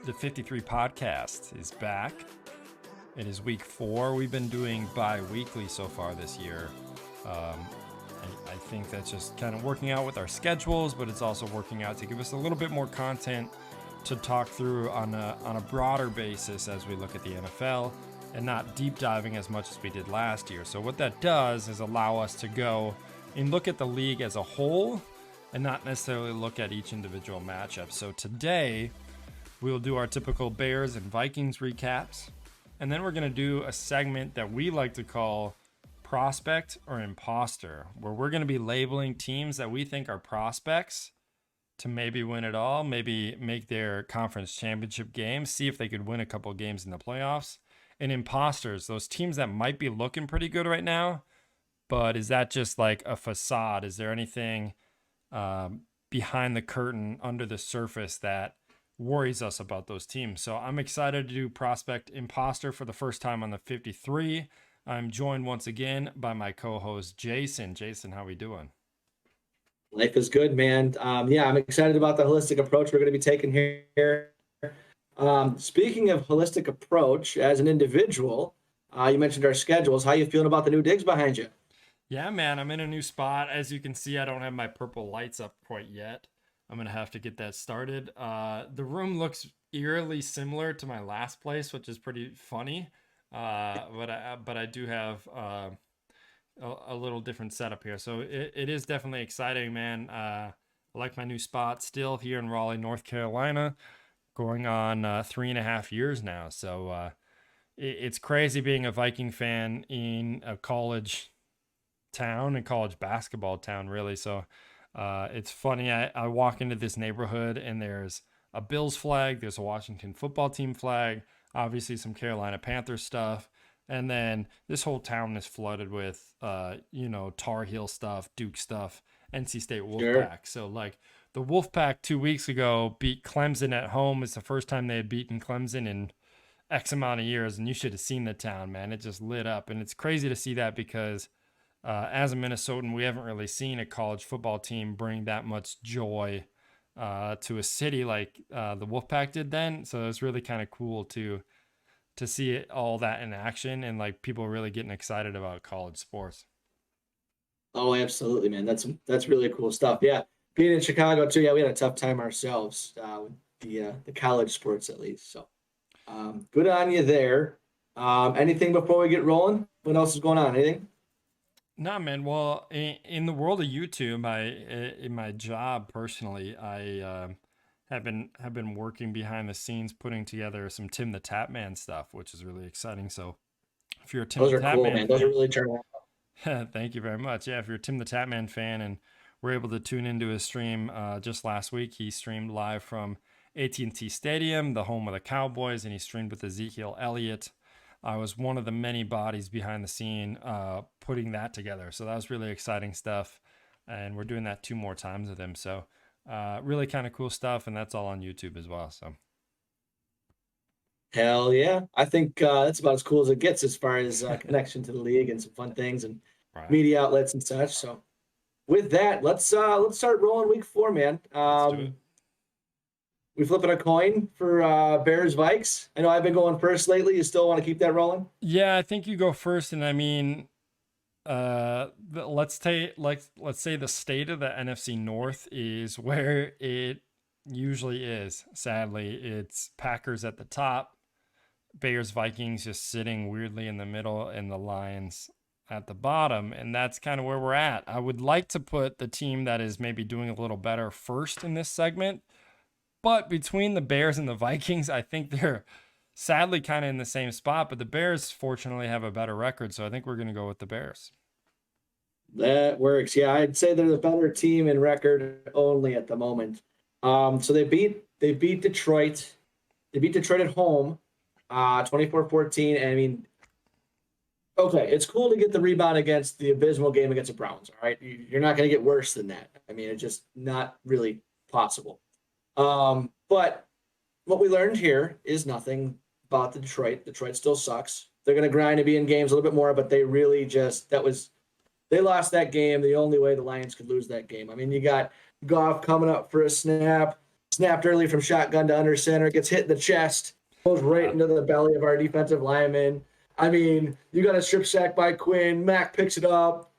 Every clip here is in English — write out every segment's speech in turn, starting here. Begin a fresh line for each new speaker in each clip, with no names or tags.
The 53 podcast is back. It is week 4. We've been doing bi-weekly so far this year. I think that's just kind of working out with our schedules, but it's also working out to give us a little bit more content to talk through on a broader basis as we look at the NFL and not deep diving as much as we did last year. So what that does is allow us to go and look at the league as a whole and not necessarily look at each individual matchup. So today we will do our typical Bears and Vikings recaps, and then we're going to do a segment that we like to call Prospect or Imposter, where we're going to be labeling teams that we think are prospects to maybe win it all, maybe make their conference championship game, see if they could win a couple games in the playoffs. And imposters, those teams that might be looking pretty good right now, but is that just like a facade? Is there anything behind the curtain, under the surface, that worries us about those teams? So I'm excited to do Prospect Imposter for the first time on the 53. I'm joined once again by my co-host Jason. Jason, how we doing?
Life is good, man. I'm excited about the holistic approach we're going to be taking here. Speaking of holistic approach, as an individual, you mentioned our schedules. How you feeling about the new digs behind you?
Yeah, man, I'm in a new spot. As you can see, I don't have my purple lights up quite yet. I'm going to have to get that started. The room looks eerily similar to my last place, which is pretty funny. But I do have a little different setup here. So it is definitely exciting, man. I like my new spot still here in Raleigh, North Carolina, going on 3.5 years now. So it's crazy being a Viking fan in a college town, and college basketball town, really. So it's funny. I walk into this neighborhood and there's a Bills flag, there's a Washington football team flag, obviously some Carolina Panthers stuff, and then this whole town is flooded with Tar Heel stuff, Duke stuff, NC State Wolfpack.
Sure.
So like the Wolfpack 2 weeks ago beat Clemson at home. It's the first time they had beaten Clemson in X amount of years, and you should have seen the town, man. It just lit up, and it's crazy to see that because as a Minnesotan, we haven't really seen a college football team bring that much joy to a city like the Wolfpack did then. So it's really kind of cool to see all that in action and like people really getting excited about college sports.
Oh, absolutely, man. That's really cool stuff. Yeah, being in Chicago too. Yeah, we had a tough time ourselves with the college sports, at least. So good on you there. Anything before we get rolling? What else is going on? Anything?
Nah, man. Well, in the world of YouTube, in my job personally, I have been working behind the scenes putting together some Tim the Tatman stuff, which is really exciting. So if you're a Tim
Those
the
are cool,
Tatman
man. Those are
fan,
really turning
thank you very much. Yeah, if you're a Tim the Tatman fan and we're able to tune into his stream just last week, he streamed live from AT&T Stadium, the home of the Cowboys, and he streamed with Ezekiel Elliott. I was one of the many bodies behind the scene putting that together. So that was really exciting stuff. And we're doing that 2 more times with him. So really kind of cool stuff. And that's all on YouTube as well. So
Hell yeah. I think that's about as cool as it gets as far as connection to the league and some fun things and
right,
media outlets and such. So with that, let's start rolling week 4, man.
let's do it.
We flipping a coin for Bears VIkes. I know I've been going first lately. You still want to keep that rolling?
Yeah, I think you go first. And I mean, let's say the state of the NFC North is where it usually is. Sadly, it's Packers at the top, Bears Vikings just sitting weirdly in the middle, and the Lions at the bottom, and that's kind of where we're at. I would like to put the team that is maybe doing a little better first in this segment, but between the Bears and the Vikings, I think they're sadly kind of in the same spot, but the Bears fortunately have a better record, so I think we're going to go with the Bears.
That works. Yeah, I'd say they're the better team in record only at the moment. So they beat Detroit. They beat Detroit at home, 24-14. And I mean, okay, it's cool to get the rebound against the abysmal game against the Browns. All right, you're not going to get worse than that. I mean, it's just not really possible. But what we learned here is nothing about the Detroit. Detroit still sucks. They're going to grind to be in games a little bit more, but they really just they lost that game the only way the Lions could lose that game. I mean, you got Goff coming up for a snap, snapped early from shotgun to under center, gets hit in the chest, goes right into the belly of our defensive lineman. I mean, you got a strip sack by Quinn. Mac picks it up,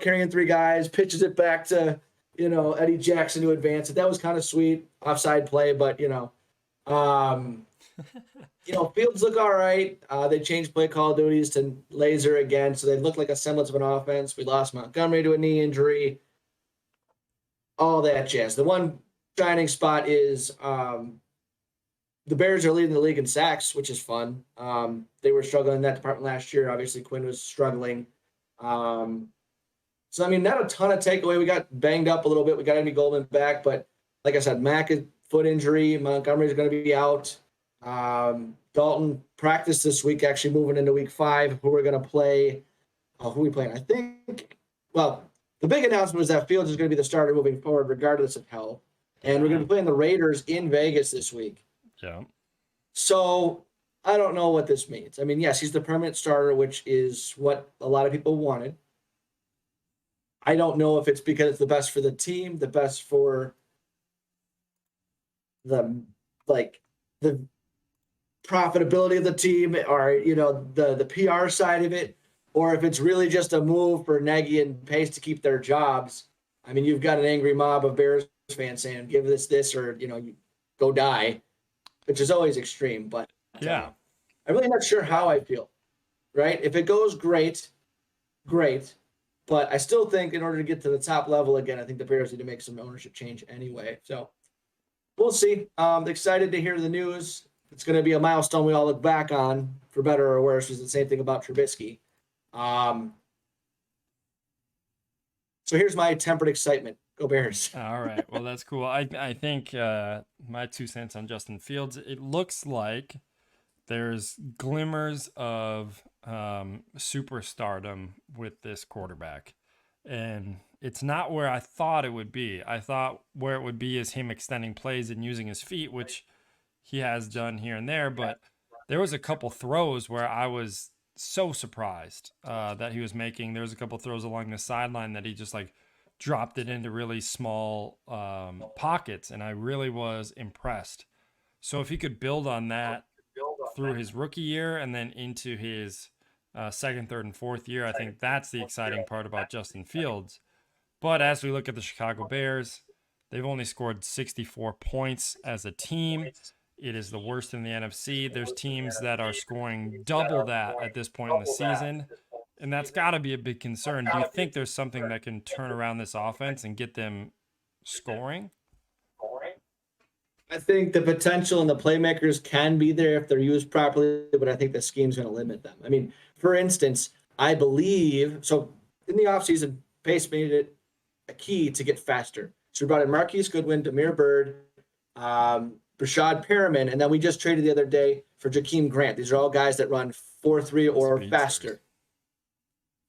carrying three guys, pitches it back to, Eddie Jackson to advance it. That was kind of sweet. Offside play, but, um, Fields look all right. They changed play call duties to laser again, so they look like a semblance of an offense. We lost Montgomery to a knee injury, all that jazz. The one shining spot is the Bears are leading the league in sacks, which is fun. They were struggling in that department last year. Obviously, Quinn was struggling. So, I mean, not a ton of takeaway. We got banged up a little bit. We got Andy Goldman back, but like I said, Mack is foot injury. Montgomery's going to be out. Dalton practiced this week, actually moving into week 5. Who we're going to play? Who are we playing? I think, well, the big announcement was that Fields is going to be the starter moving forward, regardless of health. And we're going to be playing the Raiders in Vegas this week.
Yeah.
So I don't know what this means. I mean, yes, he's the permanent starter, which is what a lot of people wanted. I don't know if it's because it's the best for the team, the best for the the profitability of the team, or the PR side of it, or if it's really just a move for Nagy and Pace to keep their jobs. I mean, you've got an angry mob of Bears fans saying, "Give this," or you go die, which is always extreme. But
Yeah.
I'm really not sure how I feel. Right? If it goes great, great. But I still think in order to get to the top level again, I think the Bears need to make some ownership change anyway. So we'll see. Excited to hear the news. It's going to be a milestone we all look back on, for better or worse. It's the same thing about Trubisky. So here's my tempered excitement. Go Bears.
All right. Well, that's cool. I think my 2 cents on Justin Fields, it looks like there's glimmers of superstardom with this quarterback. And it's not where I thought it would be. I thought where it would be is him extending plays and using his feet, which he has done here and there. But there was a couple throws where I was so surprised that he was making. There was a couple throws along the sideline that he just dropped it into really small pockets. And I really was impressed. So if he could build on that through his rookie year and then into his second, third, and fourth year, I think that's the exciting part about Justin Fields. But as we look at the Chicago Bears, they've only scored 64 points as a team. It is the worst in the NFC. There's teams that are scoring double that at this point in the season, and that's got to be a big concern. Do you think there's something that can turn around this offense and get them scoring?
I think the potential and the playmakers can be there if they're used properly, but I think the scheme's going to limit them. I mean, for instance, I believe so in the offseason, Pace made it a key to get faster. So we brought in Marquise Goodwin, Demir Bird, Brashad Perriman, and then we just traded the other day for Jakeem Grant. These are all guys that run 4.3 or faster.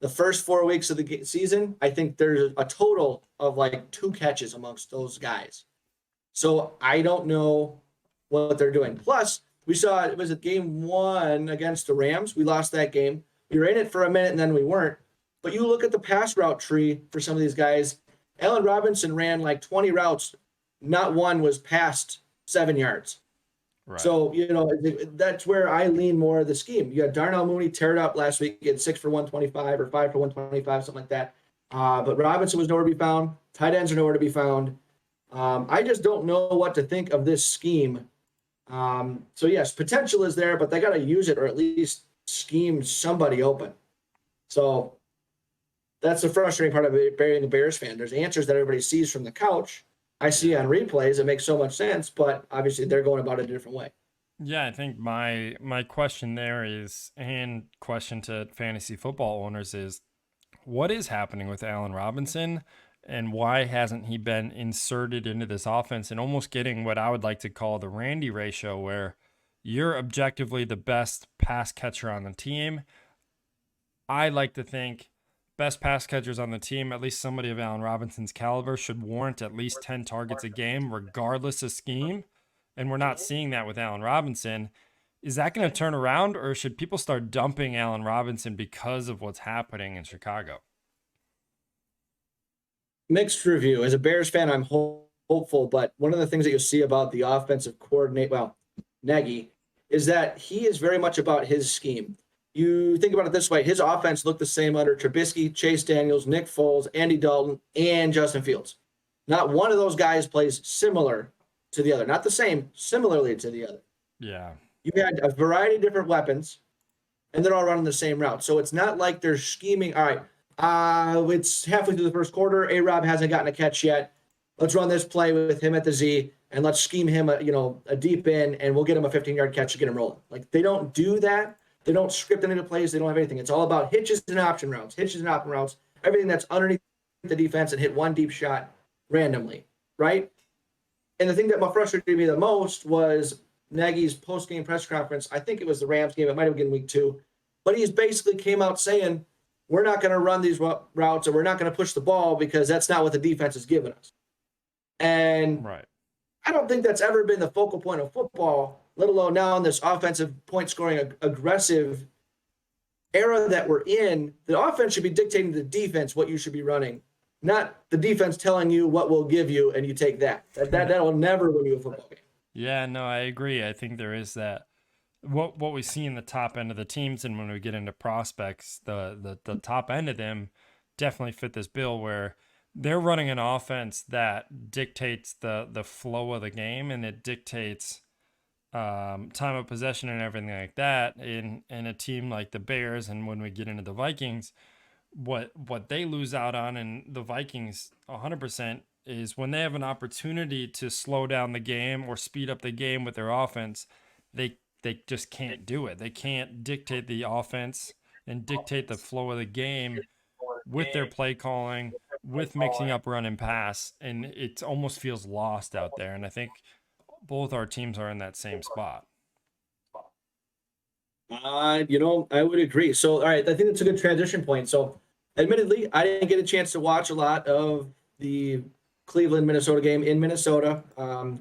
The first 4 weeks of the season, I think there's a total of 2 catches amongst those guys. So I don't know what they're doing. Plus, we saw it was at game 1 against the Rams. We lost that game. We were in it for a minute and then we weren't. But you look at the pass route tree for some of these guys. Allen Robinson ran 20 routes. Not one was past 7 yards. Right. So, that's where I lean more of the scheme. You had Darnell Mooney tear it up last week. He had 6 for 125 or 5 for 125, something like that. But Robinson was nowhere to be found. Tight ends are nowhere to be found. I just don't know what to think of this scheme. So, yes, potential is there, but they got to use it or at least scheme somebody open. So that's the frustrating part of being a Bears fan. There's answers that everybody sees from the couch. I see on replays. It makes so much sense, but obviously they're going about it a different way.
Yeah, I think my question there is, and question to fantasy football owners is, what is happening with Allen Robinson? And why hasn't he been inserted into this offense and almost getting what I would like to call the Randy ratio, where you're objectively the best pass catcher on the team? I like to think best pass catchers on the team, at least somebody of Allen Robinson's caliber, should warrant at least 10 targets a game, regardless of scheme. And we're not seeing that with Allen Robinson. Is that going to turn around, or should people start dumping Allen Robinson because of what's happening in Chicago?
Mixed review. As a Bears fan, I'm hopeful. But one of the things that you'll see about the offensive coordinate, well, Nagy, is that he is very much about his scheme. You think about it this way: his offense looked the same under Trubisky, Chase Daniels, Nick Foles, Andy Dalton, and Justin Fields. Not one of those guys plays similar to the other. Not the same, similarly to the other.
Yeah.
You had a variety of different weapons, and they're all running the same route. So it's not like they're scheming. All right, it's halfway through the first quarter. A-Rob hasn't gotten a catch yet. Let's run this play with him at the Z, and let's scheme him a deep in, and we'll get him a 15-yard catch to get him rolling. Like, they don't do that. They don't script any of the plays. They don't have anything. It's all about hitches and option routes, everything that's underneath the defense, and hit one deep shot randomly, right? And the thing that frustrated me the most was Nagy's post-game press conference. I think it was the Rams game. It might have been week 2. But he's basically came out saying, we're not going to run these routes, or we're not going to push the ball because that's not what the defense has given us. And
Right.
I don't think that's ever been the focal point of football, let alone now in this offensive point-scoring aggressive era that we're in. The offense should be dictating to the defense what you should be running, not the defense telling you what we'll give you and you take that. That will never win you a football game.
Yeah, no, I agree. I think there is that. What we see in the top end of the teams, and when we get into prospects, the top end of them definitely fit this bill where they're running an offense that dictates the flow of the game, and it dictates time of possession and everything like that. In a team like the Bears, and when we get into the Vikings, what they lose out on, and the Vikings 100%, is when they have an opportunity to slow down the game or speed up the game with their offense, they just can't do it. They can't dictate the offense and dictate the flow of the game with their play calling, with mixing up run and pass, and it almost feels lost out there. And I think both our teams are in that same spot.
I would agree. So, all right, I think that's a good transition point. So, admittedly, I didn't get a chance to watch a lot of the Cleveland Minnesota game in Minnesota.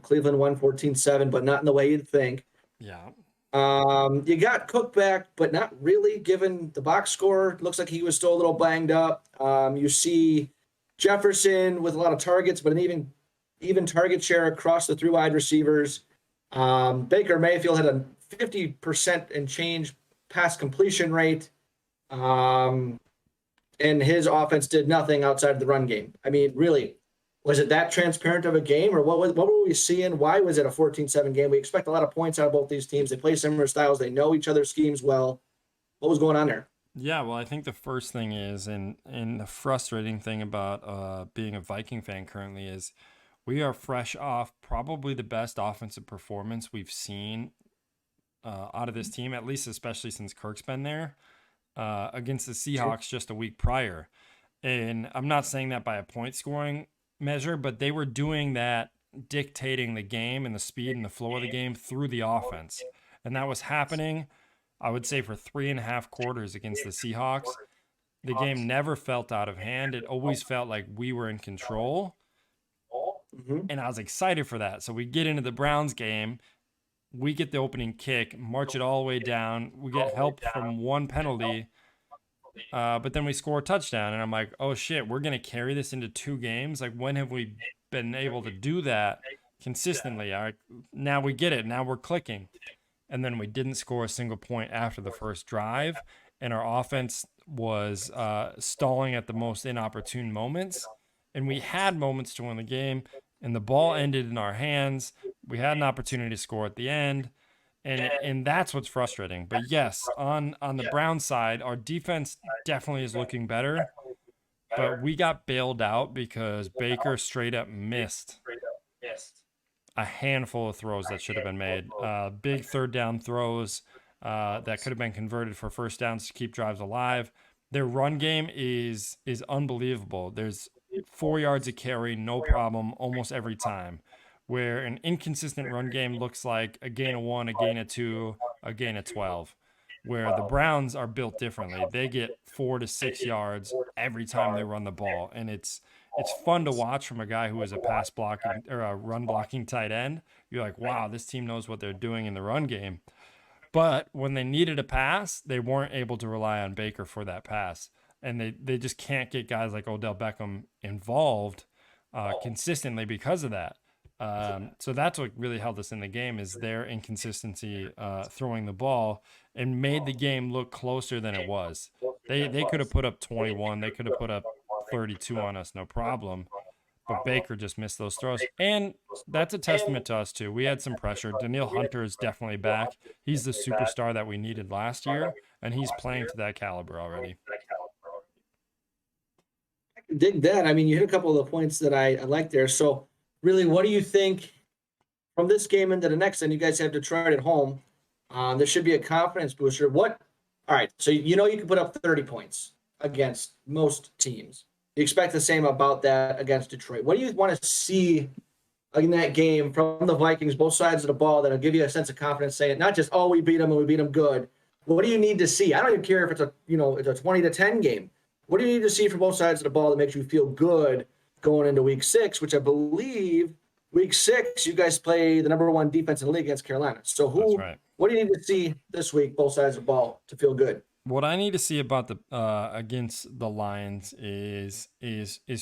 Cleveland won 14-7, but not in the way you'd think.
Yeah.
You got Cook back, but not really, given the box score. Looks like he was still a little banged up. You see Jefferson with a lot of targets, but an even target share across the 3 wide receivers. Baker Mayfield had a 50% and change pass completion rate. And his offense did nothing outside of the run game. I mean, really, was it that transparent of a game, or what were we seeing? Why was it a 14-7 game? We expect a lot of points out of both these teams. They play similar styles. They know each other's schemes well. What was going on there?
Yeah, well, I think the first thing is, and the frustrating thing about being a Viking fan currently is we are fresh off probably the best offensive performance we've seen out of this team, at least especially since Kirk's been there, against the Seahawks just a week prior. And I'm not saying that by a point scoring measure, but they were doing that, dictating the game and the speed and the flow of the game through the offense. And that was happening, I would say, for 3.5 quarters against the Seahawks. The game never felt out of hand. It always felt like we were in control.
Mm-hmm.
And I was excited for that. So we get into the Browns game. We get the opening kick, march it all the way down. We get help from one penalty. But then we score a touchdown, and I'm like, oh shit, we're going to carry this into 2 games? Like, when have we been able to do that consistently? All right, now we get it. Now we're clicking. And then we didn't score a single point after the first drive, and our offense was stalling at the most inopportune moments. And we had moments to win the game, and the ball ended in our hands. We had an opportunity to score at the end. And that's what's frustrating. But yes, on the Browns side, our defense definitely is looking better. But we got bailed out because Baker straight up missed a handful of throws that should have been made. Big 3rd down throws that could have been converted for first downs to keep drives alive. Their run game is unbelievable. There's 4 yards a carry, no problem, almost every time. Where an inconsistent run game looks like a gain of 1, a gain of 2, a gain of 12. Where the Browns are built differently. They get 4 to 6 yards every time they run the ball. And it's fun to watch from a guy who is a pass blocking or a run blocking tight end. You're like, wow, this team knows what they're doing in the run game. But when they needed a pass, they weren't able to rely on Baker for that pass. And they just can't get guys like Odell Beckham involved consistently because of that. So that's what really held us in the game is their inconsistency throwing the ball and made the game look closer than it was. They could have put up 21, they could have put up 32 on us, no problem. But Baker just missed those throws, and that's a testament to us too. We had some pressure. Daniil Hunter is definitely back. He's the superstar that we needed last year, and he's playing to that caliber already.
Dig that. I mean, you hit a couple of the points that I like there. So, really, what do you think from this game into the next? And you guys have Detroit at home. This should be a confidence booster. What? All right. So you know you can put up 30 points against most teams. You expect the same about that against Detroit. What do you want to see in that game from the Vikings, both sides of the ball, that'll give you a sense of confidence, saying not just we beat them and we beat them good. What do you need to see? I don't even care if it's a 20-10 game. What do you need to see from both sides of the ball that makes you feel good going into week 6, which I believe week 6 you guys play the number 1 defense in the league against Carolina. So
Right.
What do you need to see this week, both sides of the ball, to feel good?
What I need to see about the against the Lions is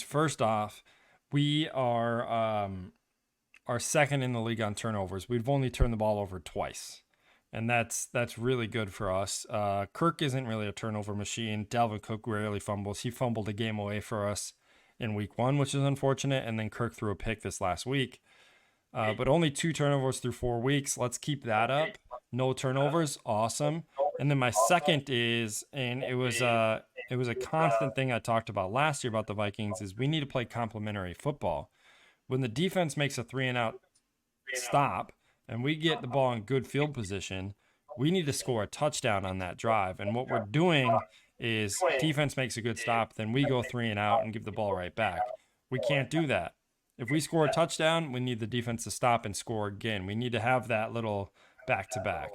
first off, we are second in the league on turnovers. We've only turned the ball over twice, and that's really good for us. Kirk isn't really a turnover machine. Dalvin Cook rarely fumbles. He fumbled a game away for us in week 1, which is unfortunate, and then Kirk threw a pick this last week. But only 2 turnovers through 4 weeks. Let's keep that up. No turnovers, awesome. And then my second is, and it was a constant thing I talked about last year about the Vikings, is we need to play complementary football. When the defense makes a 3-and-out stop and we get the ball in good field position, we need to score a touchdown on that drive. And what we're doing is defense makes a good stop, then we go 3-and-out and give the ball right back. We can't do that. If we score a touchdown, we need the defense to stop and score again. We need to have that little back-to-back.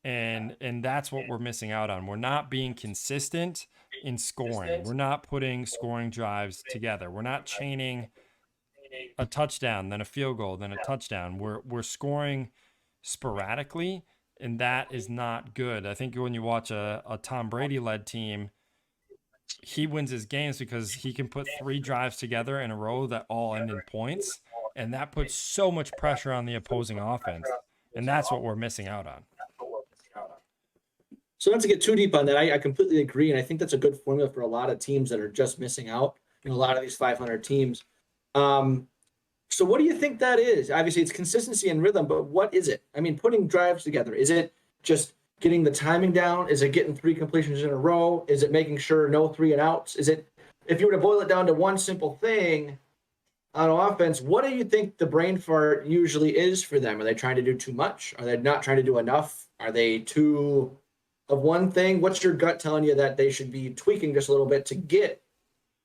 And that's what we're missing out on. We're not being consistent in scoring. We're not putting scoring drives together. We're not chaining a touchdown, then a field goal, then a touchdown. We're scoring sporadically, and that is not good. I think when you watch a Tom Brady-led team, he wins his games because he can put 3 drives together in a row that all end in points, and that puts so much pressure on the opposing offense, and that's what we're missing out on.
So not to get too deep on that, I completely agree, and I think that's a good formula for a lot of teams that are just missing out in a lot of these 500 teams. So what do you think that is? Obviously, it's consistency and rhythm, but what is it? I mean, putting drives together. Is it just getting the timing down? Is it getting 3 completions in a row? Is it making sure no 3-and-outs? Is it, if you were to boil it down to one simple thing on offense, what do you think the brain fart usually is for them? Are they trying to do too much? Are they not trying to do enough? Are they too of one thing? What's your gut telling you that they should be tweaking just a little bit to get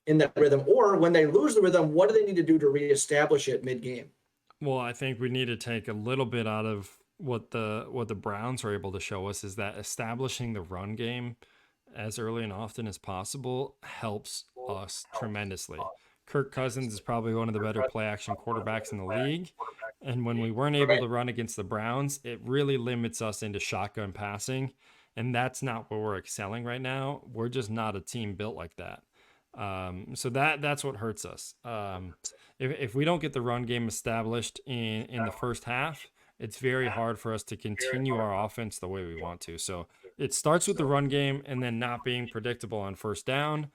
in that rhythm? Or when they lose the rhythm, what do they need to do to reestablish it mid-game?
Well, I think we need to take a little bit out of what the Browns are able to show us, is that establishing the run game as early and often as possible helps us tremendously. Kirk Cousins is probably one of the better play action quarterbacks in the league. And when we weren't able to run against the Browns, it really limits us into shotgun passing. And that's not where we're excelling right now. We're just not a team built like that. So that's what hurts us. If we don't get the run game established in the first half, it's very hard for us to continue our offense the way we want to. So it starts with the run game and then not being predictable on first down.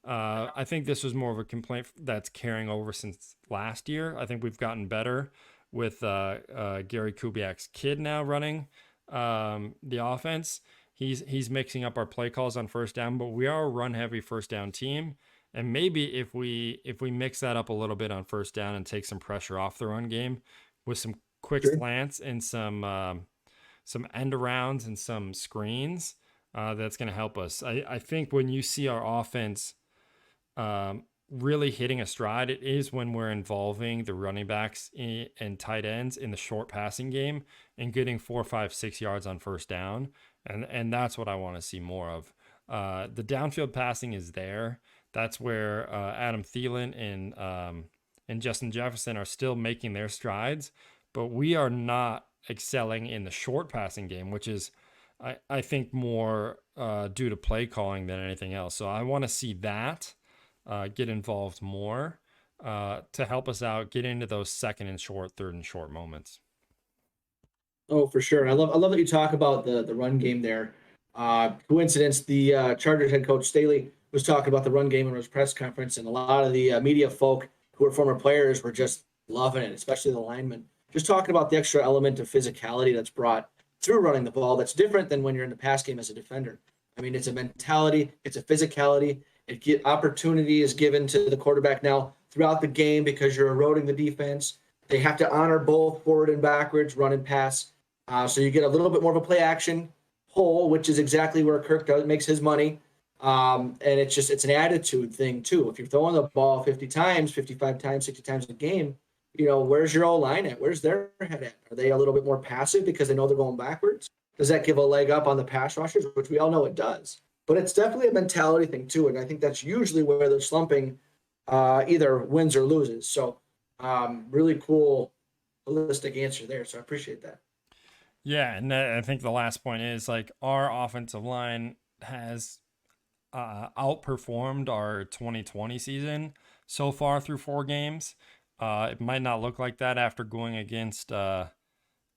I think this was more of a complaint that's carrying over since last year. I think we've gotten better with Gary Kubiak's kid now running the offense. He's mixing up our play calls on first down, but we are a run-heavy first down team. And maybe if we mix that up a little bit on first down and take some pressure off the run game with some quick slants and some end arounds and some screens, that's going to help us. I think when you see our offense really hitting a stride, it is when we're involving the running backs and tight ends in the short passing game and getting 4, 5, 6 yards on first down. And that's what I want to see more of. The downfield passing is there. That's where Adam Thielen and Justin Jefferson are still making their strides, but we are not excelling in the short passing game, which is, I think, more due to play calling than anything else. So I want to see that get involved more. to help us out, get into those second and short, third and short moments.
Oh, for sure. I love that you talk about the run game there. Coincidence, the Chargers head coach Staley was talking about the run game in his press conference, and a lot of the media folk who are former players were just loving it, especially the linemen. Just talking about the extra element of physicality that's brought through running the ball that's different than when you're in the pass game as a defender. I mean, it's a mentality, it's a physicality. It get opportunity is given to the quarterback now throughout the game because you're eroding the defense. They have to honor both forward and backwards, run and pass. So you get a little bit more of a play action hole, which is exactly where Kirk does makes his money. And it's an attitude thing too. If you're throwing the ball 50 times, 55 times, 60 times a game, where's your O line at? Where's their head at? Are they a little bit more passive because they know they're going backwards? Does that give a leg up on the pass rushers, which we all know it does? But it's definitely a mentality thing too, and I think that's usually where they're slumping, either wins or loses. So, really cool, holistic answer there. So I appreciate that.
Yeah, and I think the last point is like our offensive line has outperformed our 2020 season so far through 4 games. It might not look like that after going against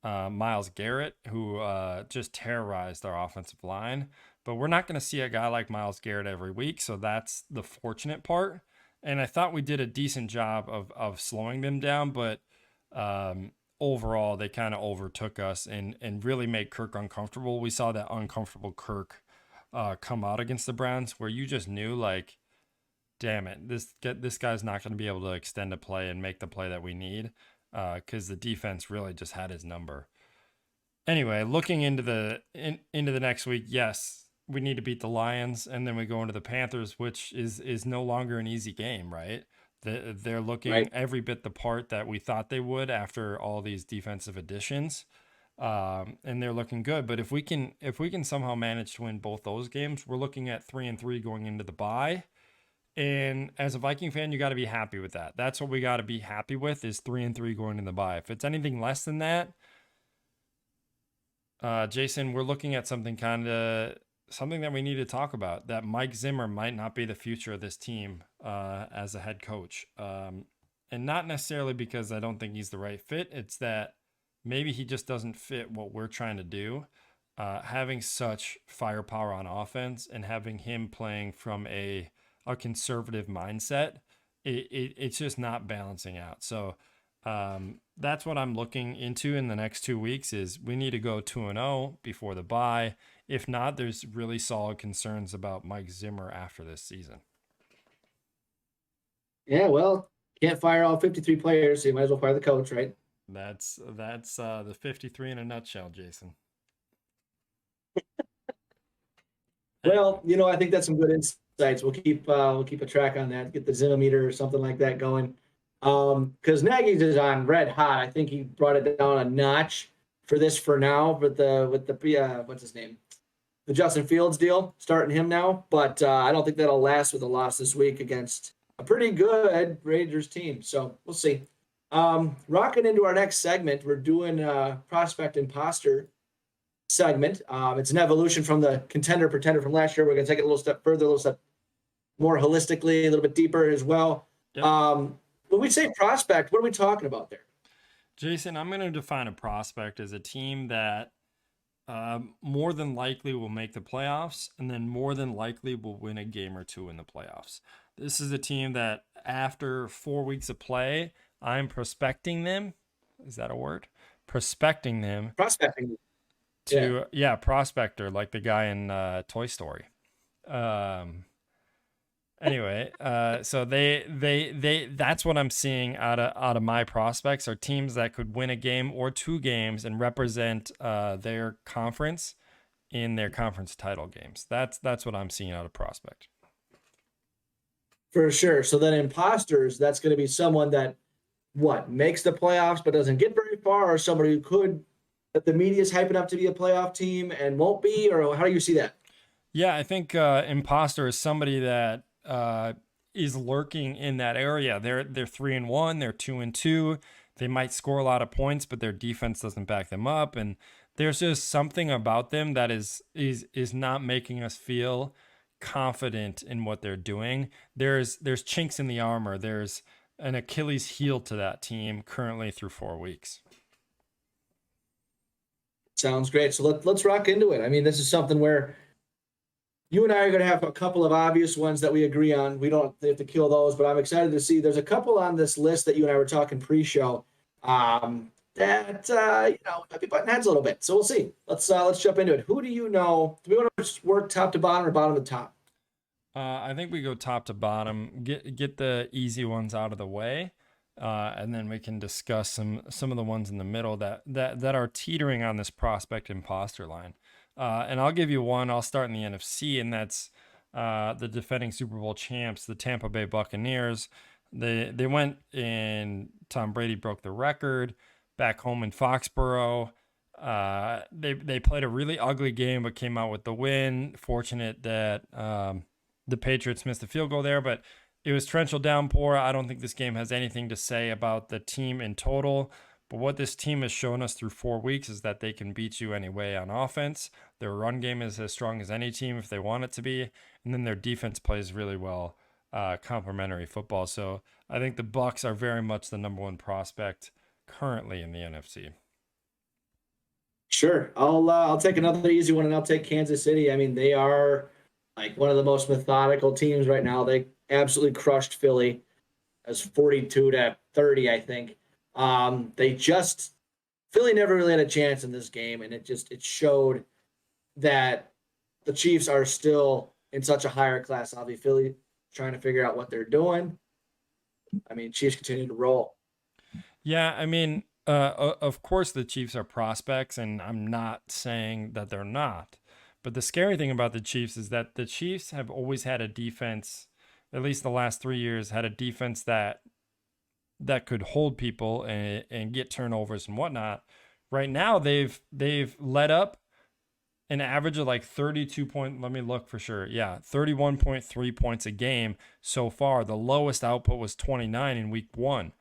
Miles Garrett, who just terrorized our offensive line. But we're not going to see a guy like Miles Garrett every week, so that's the fortunate part. And I thought we did a decent job of slowing them down, but overall they kind of overtook us and really made Kirk uncomfortable. We saw that uncomfortable Kirk come out against the Browns, where you just knew like, damn it, this guy's not going to be able to extend a play and make the play that we need, because the defense really just had his number. Anyway, looking into the next week, yes, we need to beat the Lions, and then we go into the Panthers, which is no longer an easy game, right? They're looking
Right.
every bit the part that we thought they would after all these defensive additions, and they're looking good. But if we can somehow manage to win both those games, we're looking at 3-3 going into the bye. And as a Viking fan, you got to be happy with that. That's what we got to be happy with, is 3-3 going in the bye. If it's anything less than that, Jason, we're looking at something that we need to talk about. That Mike Zimmer might not be the future of this team as a head coach, and not necessarily because I don't think he's the right fit. It's that maybe he just doesn't fit what we're trying to do. Having such firepower on offense and having him playing from a conservative mindset, it's just not balancing out. So that's what I'm looking into in the next 2 weeks. Is we need to go 2-0 before the bye. If not, there's really solid concerns about Mike Zimmer after this season.
Yeah, well, can't fire all 53 players, so you might as well fire the coach, right?
That's the 53 in a nutshell, Jason.
Well, I think that's some good insights. We'll keep a track on that. Get the Zimmer or something like that going. Because Nagy's is on red hot. I think he brought it down a notch for now. But the what's his name, the Justin Fields deal, starting him now. But I don't think that'll last with a loss this week against a pretty good Raiders team. So we'll see. Rocking into our next segment, we're doing prospect imposter segment. It's an evolution from the contender pretender from last year. We're going to take it a little step further, a little step more holistically, a little bit deeper as well.
Yep.
When we say prospect, what are we talking about there?
Jason, I'm going to define a prospect as a team that more than likely will make the playoffs, and then more than likely will win a game or two in the playoffs. This is a team that after 4 weeks of play, I'm prospecting them. Is that a word? Prospecting them.
Prospecting.
Prospector, like the guy in Toy Story. Anyway, so they that's what I'm seeing out of my prospects, are teams that could win a game or 2 games and represent their conference in their conference title games. That's what I'm seeing out of prospect.
For sure. So then imposters, that's going to be someone that makes the playoffs but doesn't get very far, or somebody who could, that the media is hyping up to be a playoff team and won't be, or how do you see that?
Yeah, I think imposter is somebody that is lurking in that area. They're 3-1, they're 2-2. They might score a lot of points, but their defense doesn't back them up, and there's just something about them that is not making us feel confident in what they're doing. There's chinks in the armor. There's an Achilles heel to that team currently through 4 weeks.
Sounds great. So let's rock into it. I mean, this is something where you and I are going to have a couple of obvious ones that we agree on. We don't have to kill those, but I'm excited to see. There's a couple on this list that you and I were talking pre-show that might be butting heads a little bit. So we'll see. Let's jump into it. Who do you know? Do we want to work top to bottom or bottom to top?
I think we go top to bottom, get the easy ones out of the way, and then we can discuss some of the ones in the middle that are teetering on this prospect imposter line. And I'll give you one. I'll start in the NFC, and that's the defending Super Bowl champs, the Tampa Bay Buccaneers. They went and Tom Brady broke the record back home in Foxborough. They played a really ugly game, but came out with the win. Fortunate that the Patriots missed the field goal there, but it was torrential downpour. I don't think this game has anything to say about the team in total. But what this team has shown us through 4 weeks is that they can beat you anyway on offense. Their run game is as strong as any team if they want it to be, and then their defense plays really well, complementary football. So I think the Bucs are very much the number one prospect currently in the NFC.
Sure. I'll take another easy one, and I'll take Kansas City. I mean, they are like one of the most methodical teams right now. They absolutely crushed Philly as 42-30, I think. They just Philly never really had a chance in this game, and it showed that the Chiefs are still in such a higher class. Obviously, Philly trying to figure out what they're doing. I mean, Chiefs continue to roll.
Yeah, I mean, of course the Chiefs are prospects, and I'm not saying that they're not. But the scary thing about the Chiefs is that the Chiefs have always had a defense, at least the last 3 years, had a defense that could hold people and get turnovers and whatnot. Right now, they've let up an average of like 32 point. Let me look for sure. Yeah, 31.3 points a game so far. The lowest output was 29 in week one.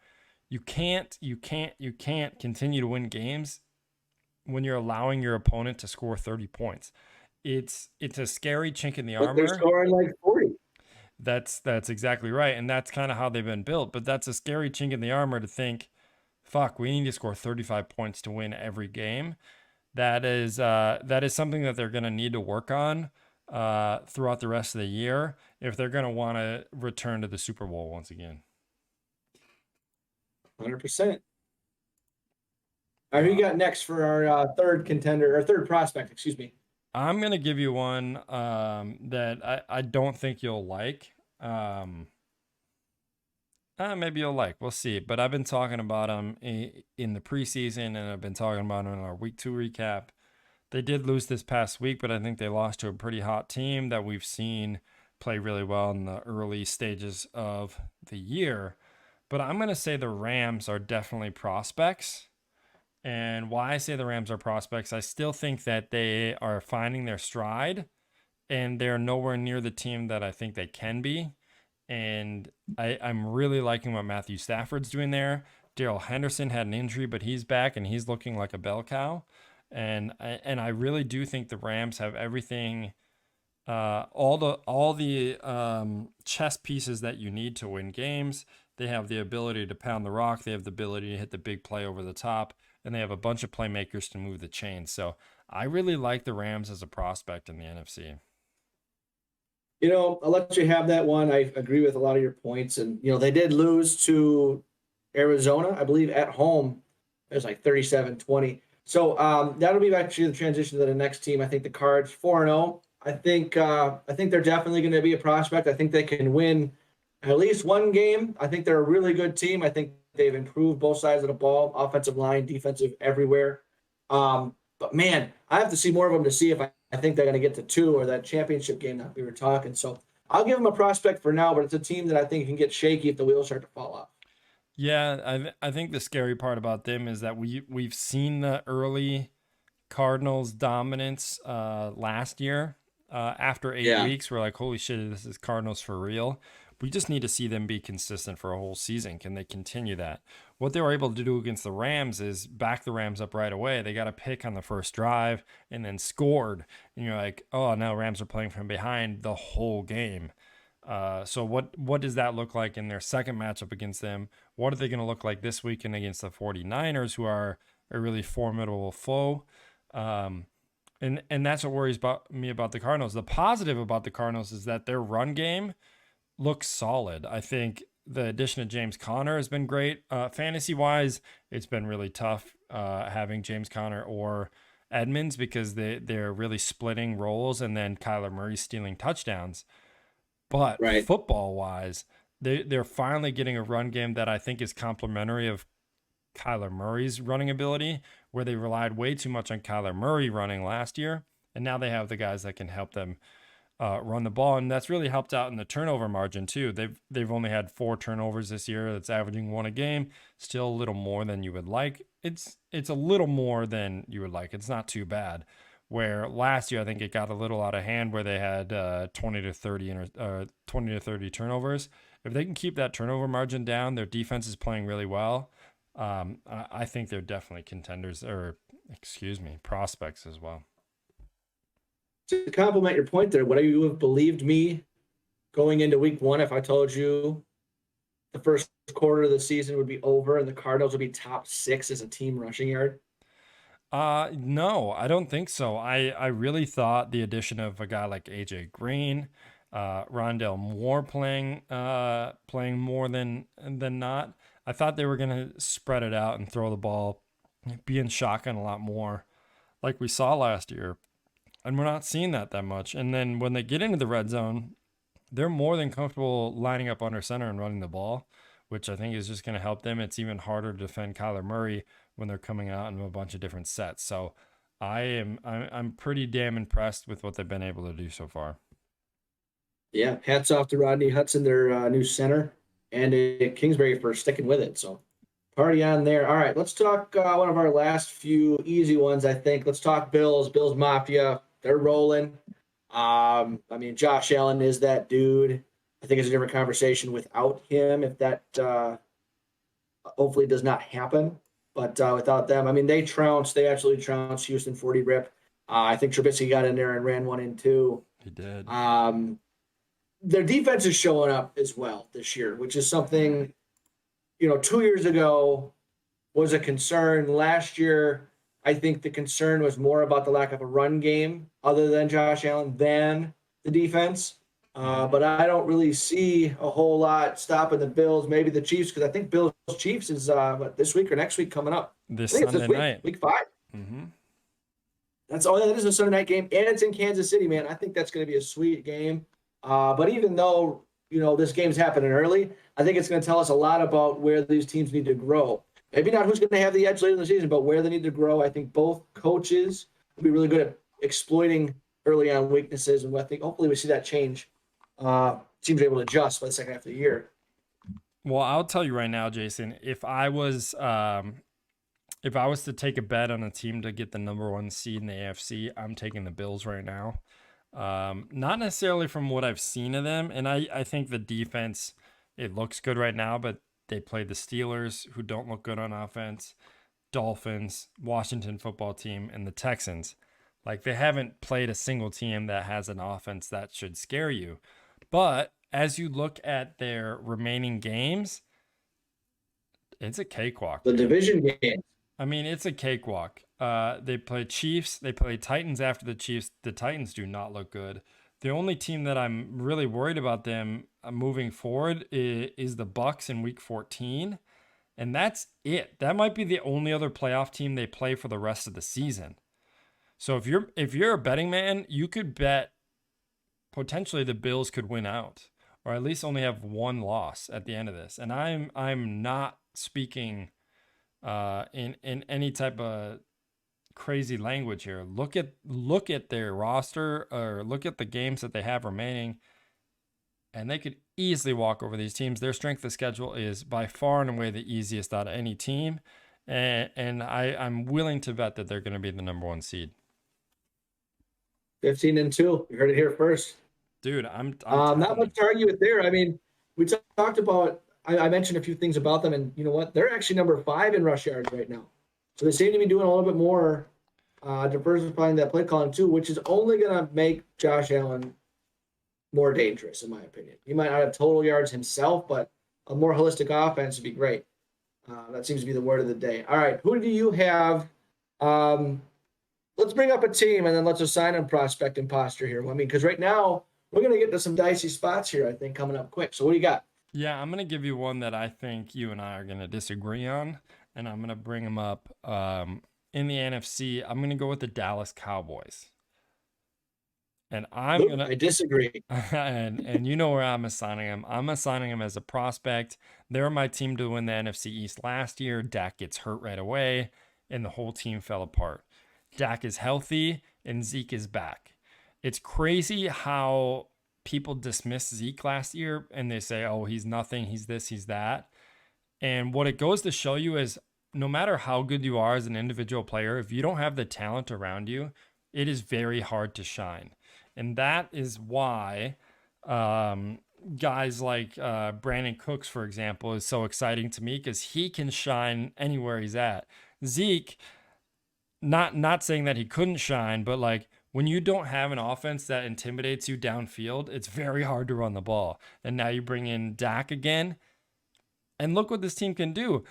You can't continue to win games when you're allowing your opponent to score 30 points. It's a scary chink in the
But they're
armor.
scoring like 40.
That's exactly right, and that's kind of how they've been built. But that's a scary chink in the armor to think, fuck, we need to score 35 points to win every game. That is something that they're going to need to work on throughout the rest of the year if they're going to want to return to the Super Bowl once again.
100%. All right, who you got next for our third contender or third prospect? Excuse me.
I'm gonna give you one that I don't think you'll like. Maybe you'll like. We'll see. But I've been talking about them in the preseason, and I've been talking about them in our week 2 recap. They did lose this past week, but I think they lost to a pretty hot team that we've seen play really well in the early stages of the year. But I'm gonna say the Rams are definitely prospects. And why I say the Rams are prospects, I still think that they are finding their stride and they're nowhere near the team that I think they can be. And I'm really liking what Matthew Stafford's doing there. Daryl Henderson had an injury, but he's back and he's looking like a bell cow. And I really do think the Rams have everything, all the chess pieces that you need to win games. They have the ability to pound the rock. They have the ability to hit the big play over the top, and they have a bunch of playmakers to move the chains. So I really like the Rams as a prospect in the NFC.
I'll let you have that one. I agree with a lot of your points. And, they did lose to Arizona, I believe, at home. It was like 37-20. So that'll be actually the transition to the next team. I think the Cards 4-0. I think they're definitely going to be a prospect. I think they can win at least one game. I think they're a really good team. I think they've improved both sides of the ball, offensive line, defensive, everywhere. But man, I have to see more of them to see if I think they're going to get to 2 or that championship game that we were talking. So I'll give them a prospect for now, but it's a team that I think can get shaky if the wheels start to fall off.
Yeah, I think the scary part about them is that we've seen the early Cardinals dominance last year. After 8 weeks, we're like, holy shit, this is Cardinals for real. We just need to see them be consistent for a whole season. Can they continue that? What they were able to do against the Rams is back the Rams up right away. They got a pick on the first drive and then scored. And you're like, oh, now Rams are playing from behind the whole game. So what does that look like in their second matchup against them? What are they going to look like this weekend against the 49ers, who are a really formidable foe? And that's what worries me about the Cardinals. The positive about the Cardinals is that their run game looks solid. I think the addition of James Conner has been great. Fantasy wise, it's been really tough having James Conner or Edmonds because they're really splitting roles, and then Kyler Murray stealing touchdowns. But
Right.
football wise, they're finally getting a run game that I think is complementary of Kyler Murray's running ability, where they relied way too much on Kyler Murray running last year, and now they have the guys that can help them run the ball, and that's really helped out in the turnover margin too. They've only had 4 turnovers this year. That's averaging 1 a game. Still a little more than you would like. It's a little more than you would like. It's not too bad. Where last year I think it got a little out of hand, where they had 20 to 30 turnovers. If they can keep that turnover margin down, their defense is playing really well. I think they're definitely contenders, or excuse me, prospects as well.
To complement your point there, would you have believed me going into week 1 if I told you the first quarter of the season would be over and the Cardinals would be top 6 as a team rushing yard?
No, I don't think so. I really thought the addition of a guy like AJ Green, Rondell Moore playing more than not. I thought they were gonna spread it out and throw the ball, be in shotgun a lot more, like we saw last year, and we're not seeing that much. And then when they get into the red zone, they're more than comfortable lining up under center and running the ball, which I think is just going to help them. It's even harder to defend Kyler Murray when they're coming out in a bunch of different sets. So I'm pretty damn impressed with what they've been able to do so far.
Yeah, hats off to Rodney Hudson, their new center, and Kingsbury for sticking with it. So party on there. All right, let's talk one of our last few easy ones, I think. Let's talk Bills. Bills Mafia. They're rolling. I mean, Josh Allen is that dude. I think it's a different conversation without him, if that hopefully does not happen. But without them, I mean, they absolutely trounced Houston 40 rip. I think Trubisky got in there and ran 1 and 2.
He did.
Their defense is showing up as well this year, which is something, 2 years ago was a concern. Last year, I think the concern was more about the lack of a run game other than Josh Allen than the defense. But I don't really see a whole lot stopping the Bills, maybe the Chiefs, because I think Bills Chiefs is this week or next week coming up.
This
I think
Sunday
it's this
night.
week 5.
Mm-hmm.
That is a Sunday night game, and it's in Kansas City, man. I think that's going to be a sweet game. But even though this game's happening early, I think it's going to tell us a lot about where these teams need to grow. Maybe not who's going to have the edge later in the season, but where they need to grow. I think both coaches will be really good at exploiting early on weaknesses, and I think hopefully we see that change. Teams are able to adjust by the second half of the year.
Well, I'll tell you right now, Jason, if I was to take a bet on a team to get the number 1 seed in the AFC, I'm taking the Bills right now. Not necessarily from what I've seen of them, and I think the defense, it looks good right now, but they played the Steelers, who don't look good on offense, Dolphins, Washington football team, and the Texans. Like, they haven't played a single team that has an offense that should scare you. But as you look at their remaining games, it's a cakewalk.
The division game.
I mean, it's a cakewalk. They play Chiefs. They play Titans after the Chiefs. The Titans do not look good. The only team that I'm really worried about them moving forward is the Bucks in Week 14, and that's it. That might be the only other playoff team they play for the rest of the season. So if you're a betting man, you could bet potentially the Bills could win out, or at least only have 1 loss at the end of this. And I'm not speaking in any type of crazy language here. Look at their roster, or look at the games that they have remaining, and they could easily walk over these teams. Their strength of schedule is by far and away the easiest out of any team, and I'm willing to bet that they're going to be the number 1 seed.
15-2. You heard it here first.
Dude, I'm
not much to argue with there. I mean, we talked about, I mentioned a few things about them, and you know what? They're actually number 5 in rush yards right now. So they seem to be doing a little bit more diversifying that play calling too, which is only going to make Josh Allen more dangerous, in my opinion. He might not have total yards himself, but a more holistic offense would be great. That seems to be the word of the day. All right, who do you have? Let's bring up a team and then let's assign a prospect imposter here. I mean, because right now we're going to get to some dicey spots here, I think, coming up quick. So what do you got?
Yeah, I'm going to give you one that I think you and I are going to disagree on, and I'm going to bring them up in the NFC. I'm going to go with the Dallas Cowboys. And I'm going to
I disagree.
and you know where I'm assigning him. I'm assigning him as a prospect. They're my team to win the NFC East last year. Dak gets hurt right away, and the whole team fell apart. Dak is healthy, and Zeke is back. It's crazy how people dismissed Zeke last year, and they say, "Oh, he's nothing. He's this. He's that." And what it goes to show you is, no matter how good you are as an individual player, if you don't have the talent around you, it is very hard to shine. And that is why guys like Brandon Cooks, for example, is so exciting to me because he can shine anywhere he's at. Zeke, not saying that he couldn't shine, but like when you don't have an offense that intimidates you downfield, it's very hard to run the ball. And now you bring in Dak again, and look what this team can do.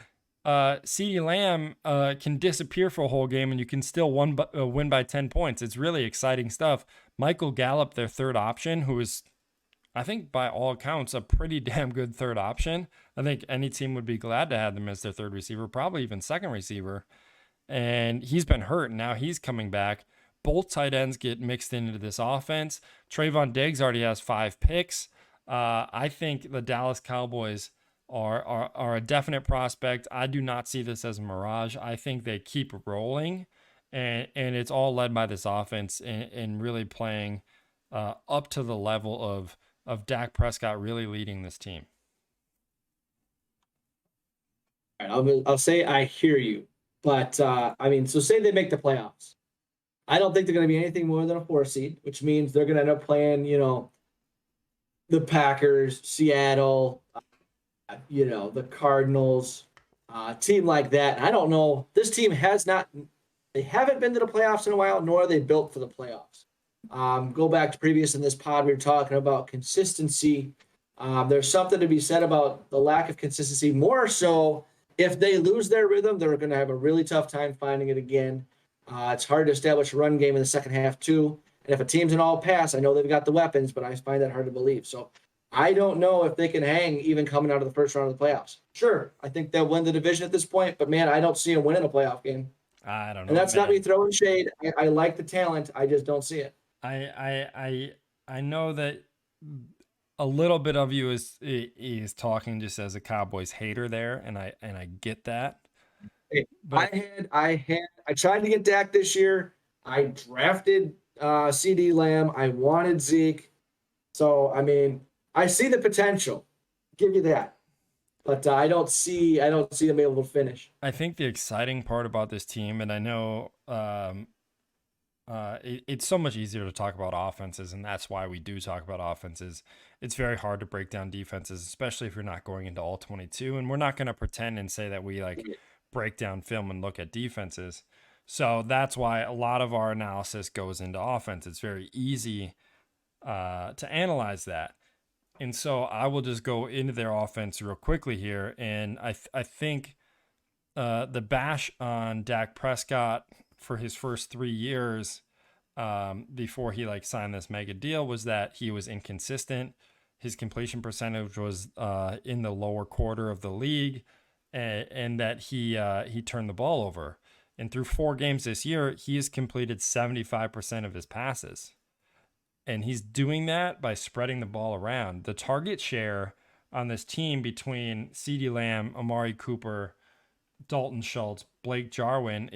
CeeDee Lamb can disappear for a whole game and you can still win by 10 points. It's really exciting stuff. Michael Gallup, their third option, who is, I think, by all accounts, a pretty damn good third option. I think any team would be glad to have them as their third receiver, probably even second receiver. And he's been hurt, and now he's coming back. Both tight ends get mixed into this offense. Trayvon Diggs already has 5 picks. I think the Dallas Cowboys are a definite prospect. I do not see this as a mirage. I think they keep rolling, and it's all led by this offense and really playing up to the level of Dak Prescott really leading this team.
All right, I'll say I hear you, but I mean, so say they make the playoffs. I don't think they're going to be anything more than a 4 seed, which means they're going to end up playing, the Packers, Seattle, the Cardinals, team like that. I don't know. This team they haven't been to the playoffs in a while, nor are they built for the playoffs. Go back to previous in this pod, we were talking about consistency. There's something to be said about the lack of consistency. More so, if they lose their rhythm, they're going to have a really tough time finding it again. It's hard to establish a run game in the second half, too. And if a team's an all pass, I know they've got the weapons, but I find that hard to believe. So I don't know if they can hang even coming out of the first round of the playoffs. Sure, I think they'll win the division at this point, but man, I don't see them winning a playoff game.
I don't know.
And that's not me throwing shade. I like the talent. I just don't see it.
I know that a little bit of you is talking just as a Cowboys hater there, and I get that.
Hey, I tried to get Dak this year. I drafted CeeDee Lamb. I wanted Zeke. So I mean, I see the potential. Give you that. But I don't see them able to finish.
I think the exciting part about this team, and I know it's so much easier to talk about offenses, and that's why we do talk about offenses. It's very hard to break down defenses, especially if you're not going into all 22. And we're not going to pretend and say that we break down film and look at defenses. So that's why a lot of our analysis goes into offense. It's very easy to analyze that. And so I will just go into their offense real quickly here. And I think the bash on Dak Prescott for his first 3 years before he signed this mega deal was that he was inconsistent. His completion percentage was in the lower quarter of the league, and that he turned the ball over. And through 4 games this year, he has completed 75% of his passes. And he's doing that by spreading the ball around. The target share on this team between CeeDee Lamb, Amari Cooper, Dalton Schultz, Blake Jarwin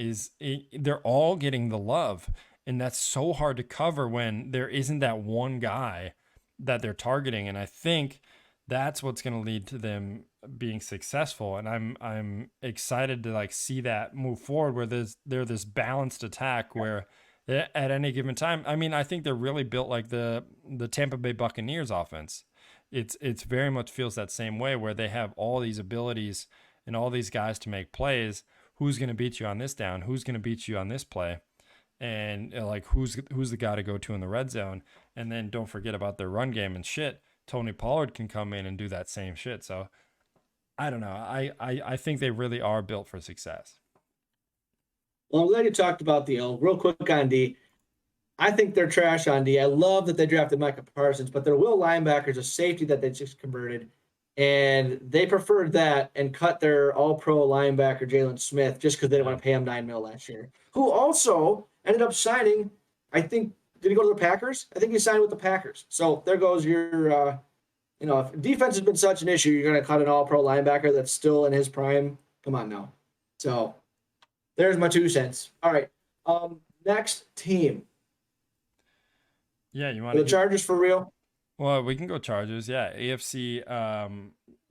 they're all getting the love. And that's so hard to cover when there isn't that one guy that they're targeting. And I think that's what's going to lead to them being successful. And I'm excited to see that move forward where they're this balanced attack where at any given time, I mean, I think they're really built like the Tampa Bay Buccaneers offense. It's very much feels that same way where they have all these abilities and all these guys to make plays. Who's going to beat you on this down? Who's going to beat you on this play? and like who's the guy to go to in the red zone. And then don't forget about their run game and shit. Tony Pollard can come in and do that same shit. So I don't know. I think they really are built for success.
Well, I'm glad you talked about the L. Real quick on D. I think they're trash on D. I love that they drafted Micah Parsons, but their will linebackers, a safety that they just converted, and they preferred that and cut their all-pro linebacker Jalen Smith just because they didn't
Yeah.
want to pay him $9 million last year. Who also ended up signing, I think, did he go to the Packers? I think he signed with the Packers. So there goes your, if defense has been such an issue, you're going to cut an all-pro linebacker that's still in his prime. Come on now. So there's my 2 cents. All right. Next team.
Yeah, you
Are
want to
the
hit.
Chargers for real?
Well, we can go Chargers. Yeah, AFC.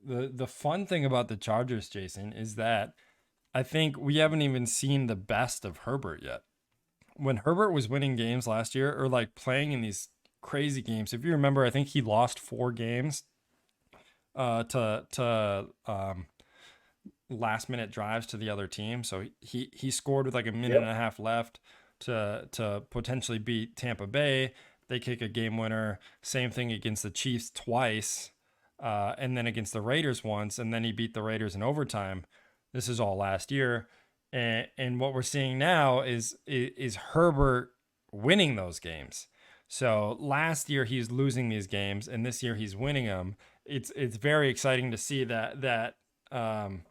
The fun thing about the Chargers, Jason, is that I think we haven't even seen the best of Herbert yet. When Herbert was winning games last year, or like playing in these crazy games, if you remember, I think he lost 4 games to last minute drives to the other team. So he scored with like a minute and
Yep.
a half left to potentially beat Tampa Bay. They kick a game winner. Same thing against the Chiefs twice, and then against the Raiders once, and then he beat the Raiders in overtime. This is all last year, and what we're seeing now is Herbert winning those games. So last year he's losing these games, and this year he's winning them. It's very exciting to see that um,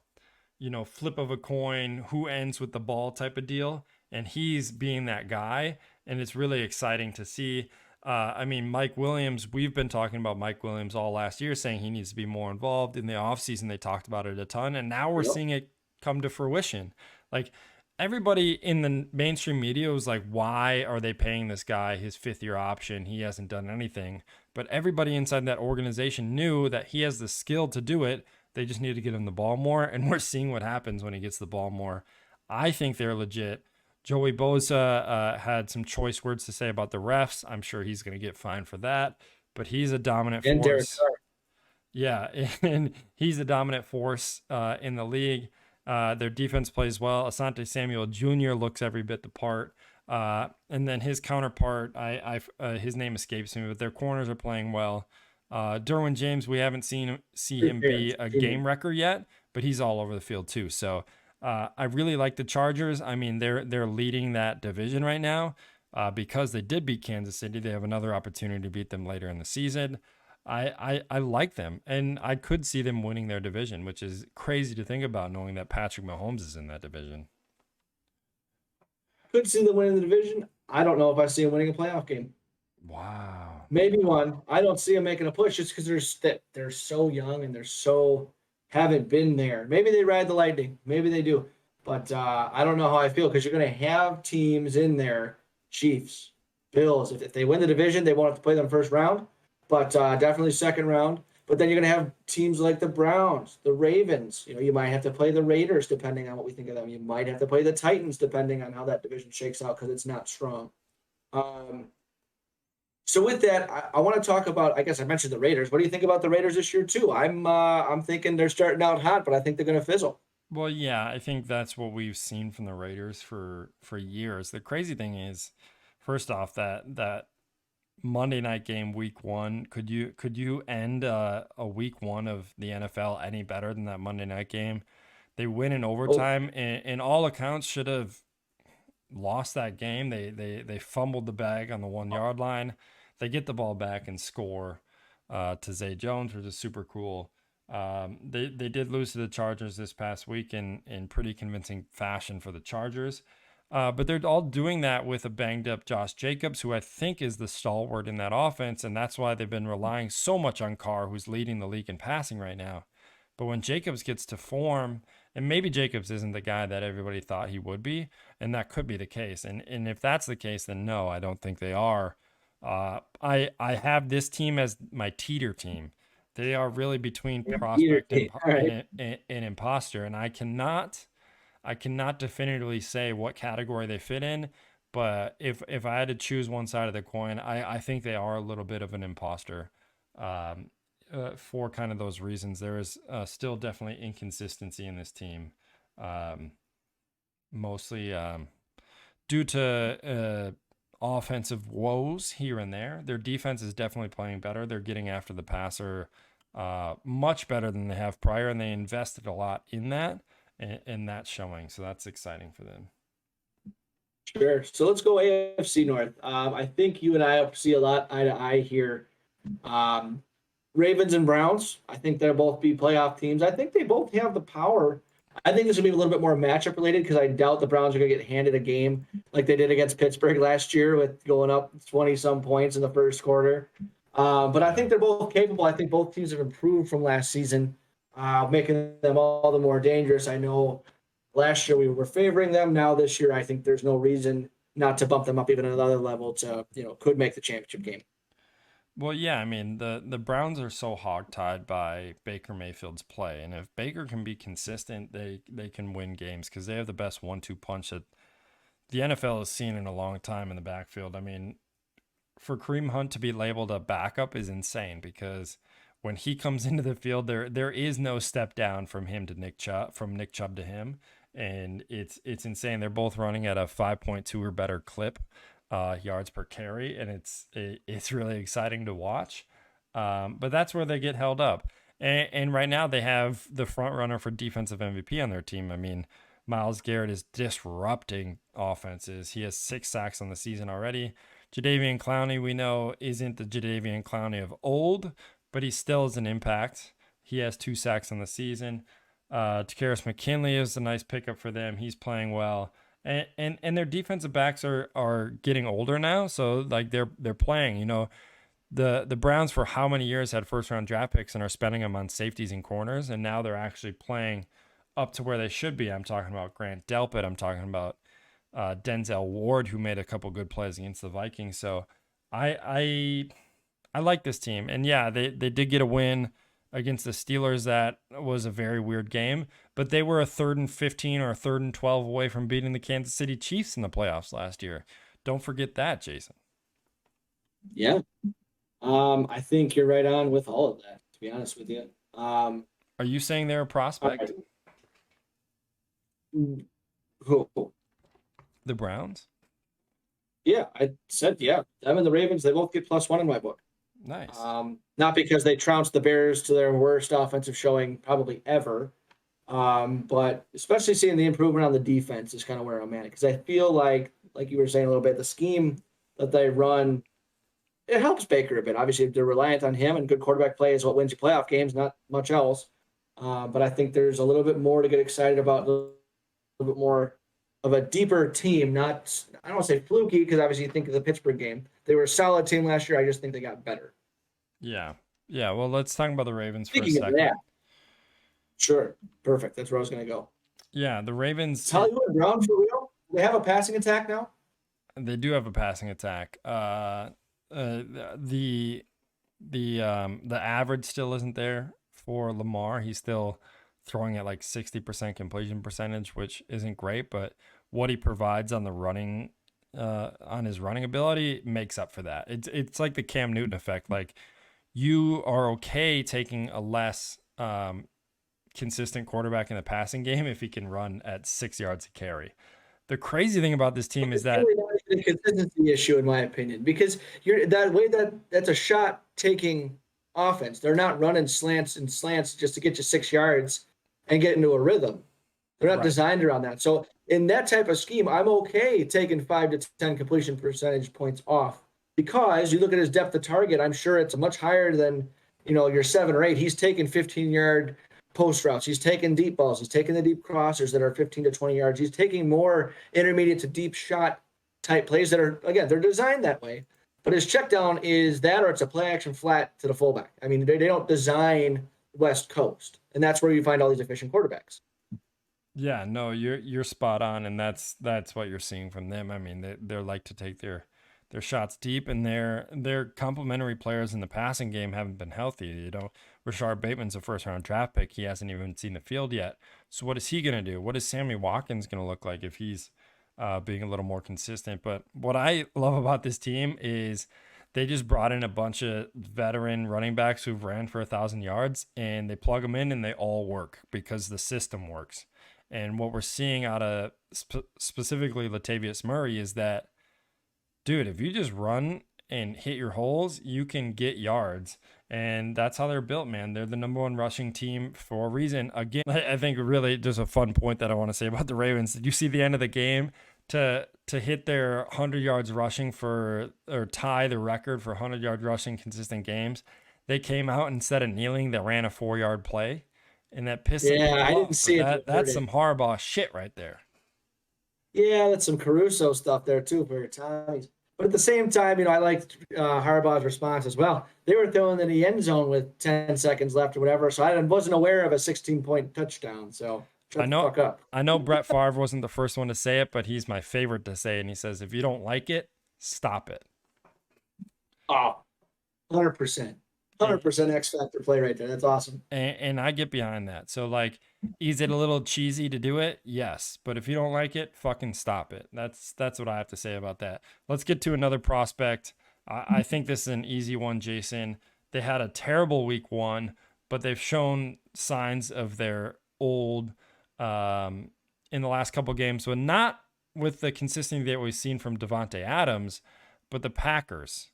flip of a coin, who ends with the ball type of deal. And he's being that guy. And it's really exciting to see. I mean, Mike Williams, we've been talking about Mike Williams all last year, saying he needs to be more involved. In the offseason, they talked about it a ton. And now we're
Yep.
seeing it come to fruition. Like, everybody in the mainstream media was like, why are they paying this guy his 5th-year option? He hasn't done anything. But everybody inside that organization knew that he has the skill to do it. They just need to get him the ball more, and we're seeing what happens when he gets the ball more. I think they're legit. Joey Bosa had some choice words to say about the refs. I'm sure he's going to get fined for that, but he's a dominant
And Derek
force.
Carr.
Yeah, and he's a dominant force in the league. Their defense plays well. Asante Samuel Jr. looks every bit the part. And then his counterpart, his name escapes me, but their corners are playing well. Derwin James, we haven't see him be a
Junior.
game wrecker yet, but he's all over the field too. So I really like the Chargers. I mean, they're leading that division right now because they did beat Kansas City. They have another opportunity to beat them later in the season. I like them, and I could see them winning their division, which is crazy to think about, knowing that Patrick Mahomes is in that division.
Could see them winning the division. I don't know if I see them winning a playoff game.
Wow.
Maybe one. I don't see them making a push just because they're so young and they're so haven't been there. Maybe they ride the lightning. Maybe they do. But I don't know how I feel because you're going to have teams in there, Chiefs, Bills. If they win the division, they won't have to play them first round, but definitely second round. But then you're going to have teams like the Browns, the Ravens. You might have to play the Raiders depending on what we think of them. You might have to play the Titans depending on how that division shakes out because it's not strong. Um, so with that, I want to talk about. I guess I mentioned the Raiders. What do you think about the Raiders this year too? I'm thinking they're starting out hot, but I think they're going to fizzle.
Well, yeah, I think that's what we've seen from the Raiders for years. The crazy thing is, first off, that Monday night game, week one, could you end a week one of the NFL any better than that Monday night game? They win in
Oh,
overtime, and in all accounts should have lost that game. They fumbled the bag on the 1 yard line. They get the ball back and score to Zay Jones, which is super cool. They did lose to the Chargers this past week in pretty convincing fashion for the Chargers. But they're all doing that with a banged up Josh Jacobs, who I think is the stalwart in that offense. And that's why they've been relying so much on Carr, who's leading the league in passing right now. But when Jacobs gets to form, and maybe Jacobs isn't the guy that everybody thought he would be, and that could be the case. And if that's the case, then no, I don't think they are. I have this team as my teeter team. They are really between
either
prospect
team. All right.
and imposter, and I cannot definitively say what category they fit in. But if I had to choose one side of the coin, I think they are a little bit of an imposter. Um, for kind of those reasons, there is still definitely inconsistency in this team. Um, Mostly due to offensive woes here and there, their defense is definitely playing better. They're getting after the passer much better than they have prior, and they invested a lot in that, and that's showing. So that's exciting for them.
Sure. So let's go AFC North. I think you and I see a lot eye to eye here. Um, Ravens and Browns. I think they'll both be playoff teams. I think they both have the power. I think this will be a little bit more matchup related because I doubt the Browns are going to get handed a game like they did against Pittsburgh last year with going up 20 some points in the first quarter. But I think they're both capable. I think both teams have improved from last season, making them all the more dangerous. I know last year we were favoring them. Now this year, I think there's no reason not to bump them up even another level to, could make the championship game.
Well, yeah, I mean the Browns are so hogtied by Baker Mayfield's play, and if Baker can be consistent, they can win games because they have the best 1-2 punch that the NFL has seen in a long time in the backfield. I mean, for Kareem Hunt to be labeled a backup is insane because when he comes into the field, there is no step down from him to Nick Chubb, from Nick Chubb to him, and it's insane. They're both running at a 5.2 or better clip, yards per carry, and it's really exciting to watch. But that's where they get held up. And right now they have the front runner for defensive MVP on their team. I mean, Myles Garrett is disrupting offenses. He has 6 sacks on the season already. Jadeveon Clowney, we know, isn't the Jadeveon Clowney of old, but he still is an impact. He has 2 sacks on the season. Takaris McKinley is a nice pickup for them. He's playing well. And their defensive backs are getting older now, so like they're playing. The Browns for how many years had first round draft picks and are spending them on safeties and corners, and now they're actually playing up to where they should be. I'm talking about Grant Delpit. I'm talking about Denzel Ward, who made a couple good plays against the Vikings. So I like this team, and yeah, they did get a win against the Steelers. That was a very weird game, but they were a 3rd and 15 or a 3rd and 12 away from beating the Kansas City Chiefs in the playoffs last year. Don't forget that, Jason.
Yeah. I think you're right on with all of that, to be honest with you.
Are you saying they're a prospect?
Who?
The Browns?
Yeah, I said, yeah. Them and the Ravens, they both get +1 in my book.
Nice.
Not because they trounced the Bears to their worst offensive showing probably ever, but especially seeing the improvement on the defense is kind of where I'm at. Because I feel like you were saying a little bit, the scheme that they run, it helps Baker a bit. Obviously, they're reliant on him, and good quarterback play is what wins you playoff games, not much else. But I think there's a little bit more to get excited about, a little bit more of a deeper team. Not, I don't want to say fluky, because obviously you think of the Pittsburgh game. They were a solid team last year. I just think they got better.
Yeah. Yeah. Well, let's talk about the Ravens for a
Speaking of
second.
that, sure, perfect. That's where I was going to go.
Yeah, the Ravens.
Hollywood Brown for real? They have a passing attack now.
They do have a passing attack. The the average still isn't there for Lamar. He's still throwing at like 60% completion percentage, which isn't great, but what he provides on the running on his running ability makes up for that. It's like the Cam Newton effect. Like you are okay taking a less consistent quarterback in the passing game if he can run at 6 yards a carry. The crazy thing about this team is that
It's a consistency issue, in my opinion, because you're that way that's a shot taking offense. They're not running slants and slants just to get you 6 yards and get into a rhythm. They're not
right.
designed around that. So in that type of scheme, I'm okay taking 5 to 10 completion percentage points off because you look at his depth of target. I'm sure it's much higher than your 7 or 8. He's taking 15-yard post routes. He's taking deep balls. He's taking the deep crossers that are 15 to 20 yards. He's taking more intermediate to deep shot type plays that are, again, they're designed that way. But his check down is that or it's a play action flat to the fullback. I mean, they don't design West Coast. And that's where you find all these efficient quarterbacks.
Yeah, no, you're spot on, and that's what you're seeing from them. I mean, they're like to take their shots deep, and their complementary players in the passing game haven't been healthy. Rashard Bateman's a first round draft pick. He hasn't even seen the field yet. So what is he gonna do? What is Sammy Watkins gonna look like if he's being a little more consistent? But what I love about this team is they just brought in a bunch of veteran running backs who've ran for 1,000 yards, and they plug them in, and they all work because the system works. And what we're seeing out of specifically Latavius Murray is that, dude, if you just run and hit your holes, you can get yards. And that's how they're built, man. They're the number one rushing team for a reason. Again, I think really just a fun point that I want to say about the Ravens. Did you see the end of the game to hit their 100 yards rushing for or tie the record for 100-yard rushing consistent games? They came out instead of kneeling, they ran a 4-yard play, and that pissed some
Yeah,
people
I didn't
off. But
see it, but heard
that's
it.
some Harbaugh shit right there.
Yeah, that's some Caruso stuff there too for your times. But at the same time, I liked Harbaugh's response as well. They were throwing in the end zone with 10 seconds left or whatever, so I wasn't aware of a 16-point touchdown. So
I
shut the
know
fuck up.
I know Brett Favre wasn't the first one to say it, but he's my favorite to say it. And he says, if you don't like it, stop it.
Oh, 100%.
And,
100% X Factor play right there. That's awesome.
and I get behind that. So like, is it a little cheesy to do it? Yes. But if you don't like it, fucking stop it. That's what I have to say about that. Let's get to another prospect. I think this is an easy one, Jason. They had a terrible week one, but they've shown signs of their old in the last couple games, but not with the consistency that we've seen from Devontae Adams, but the Packers.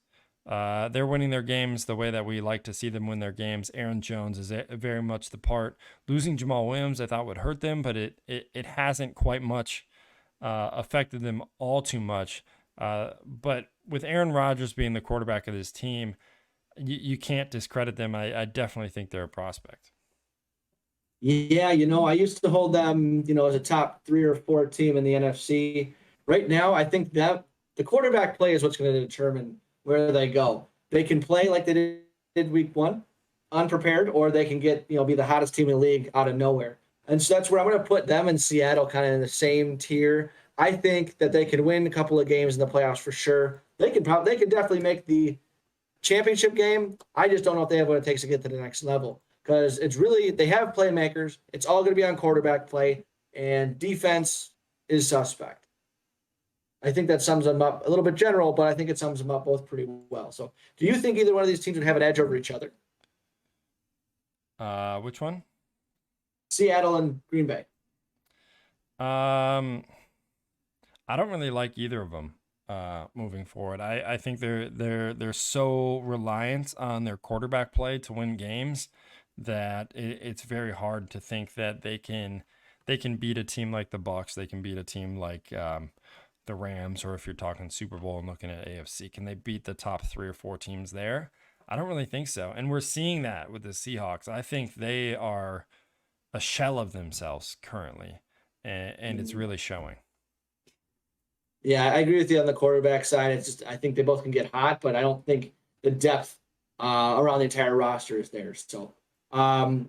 They're winning their games the way that we like to see them win their games. Aaron Jones is very much the part. Losing Jamal Williams, I thought would hurt them, but it hasn't quite much affected them all too much. But with Aaron Rodgers being the quarterback of this team, you can't discredit them. I definitely think they're a prospect.
Yeah, I used to hold them, as a top 3 or 4 team in the NFC. Right now, I think that the quarterback play is what's going to determine where they go. They can play like they did week one, unprepared, or they can get, be the hottest team in the league out of nowhere. And so that's where I'm going to put them and Seattle kind of in the same tier. I think that they can win a couple of games in the playoffs for sure. They could definitely make the championship game. I just don't know if they have what it takes to get to the next level because they have playmakers. It's all going to be on quarterback play, and defense is suspect. I think that sums them up a little bit general, but I think it sums them up both pretty well. So, do you think either one of these teams would have an edge over each other?
Which one?
Seattle and Green Bay.
I don't really like either of them moving forward. I think they're so reliant on their quarterback play to win games that it's very hard to think that they can beat a team like the Bucks. They can beat a team like the Rams, or if you're talking Super Bowl and looking at AFC, can they beat the top 3 or 4 teams there? I don't really think so. And we're seeing that with the Seahawks. I think they are a shell of themselves currently, and it's really showing.
Yeah, I agree with you on the quarterback side. It's just I think they both can get hot, but I don't think the depth around the entire roster is there. So, I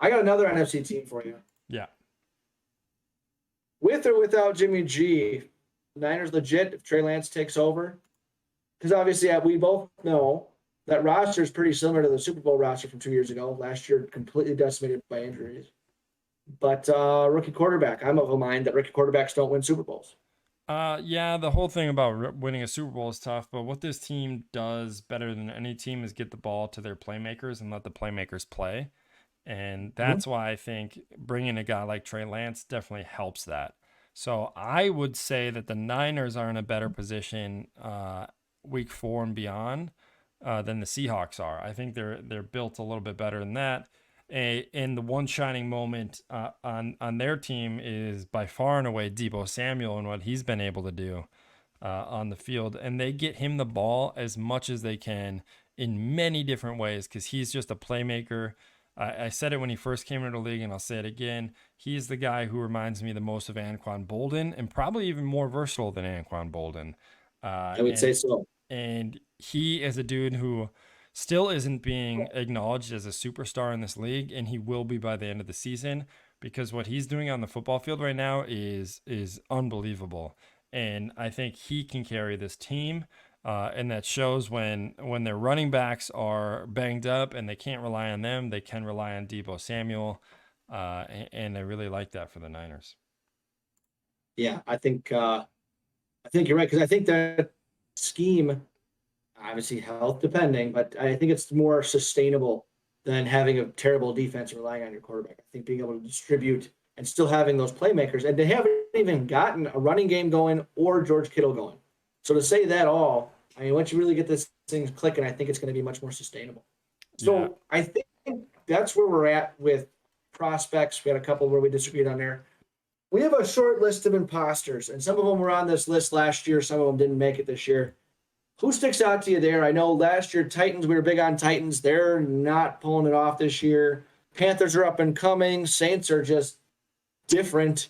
got another NFC team for you.
Yeah.
With or without Jimmy G, Niners legit if Trey Lance takes over? Because obviously we both know that roster is pretty similar to the Super Bowl roster from 2 years ago. Last year, completely decimated by injuries. But rookie quarterback, I'm of a mind that rookie quarterbacks don't win Super Bowls.
Yeah, the whole thing about winning a Super Bowl is tough, but what this team does better than any team is get the ball to their playmakers and let the playmakers play. And that's why I think bringing a guy like Trey Lance definitely helps that. So I would say that the Niners are in a better position week 4 and beyond than the Seahawks are. I think they're built a little bit better than that. And the one shining moment on their team is by far and away Deebo Samuel and what he's been able to do on the field. And they get him the ball as much as they can in many different ways because he's just a playmaker. I said it when he first came into the league, and I'll say it again. He's the guy who reminds me the most of Anquan Boldin, and probably even more versatile than Anquan Boldin.
I would say so.
And he is a dude who still isn't being acknowledged as a superstar in this league, and he will be by the end of the season because what he's doing on the football field right now is unbelievable. And I think he can carry this team. And that shows when their running backs are banged up and they can't rely on them, they can rely on Deebo Samuel. And I really like that for the Niners.
Yeah, I think you're right because I think that scheme, obviously health depending, but I think it's more sustainable than having a terrible defense relying on your quarterback. I think being able to distribute and still having those playmakers. And they haven't even gotten a running game going or George Kittle going. So to say that all, I mean, once you really get this thing clicking, I think it's going to be much more sustainable.
Yeah.
So I think that's where we're at with prospects. We had a couple where we disagreed on there. We have a short list of imposters, and some of them were on this list last year. Some of them didn't make it this year. Who sticks out to you there? I know last year Titans, we were big on Titans. They're not pulling it off this year. Panthers are up and coming. Saints are just different.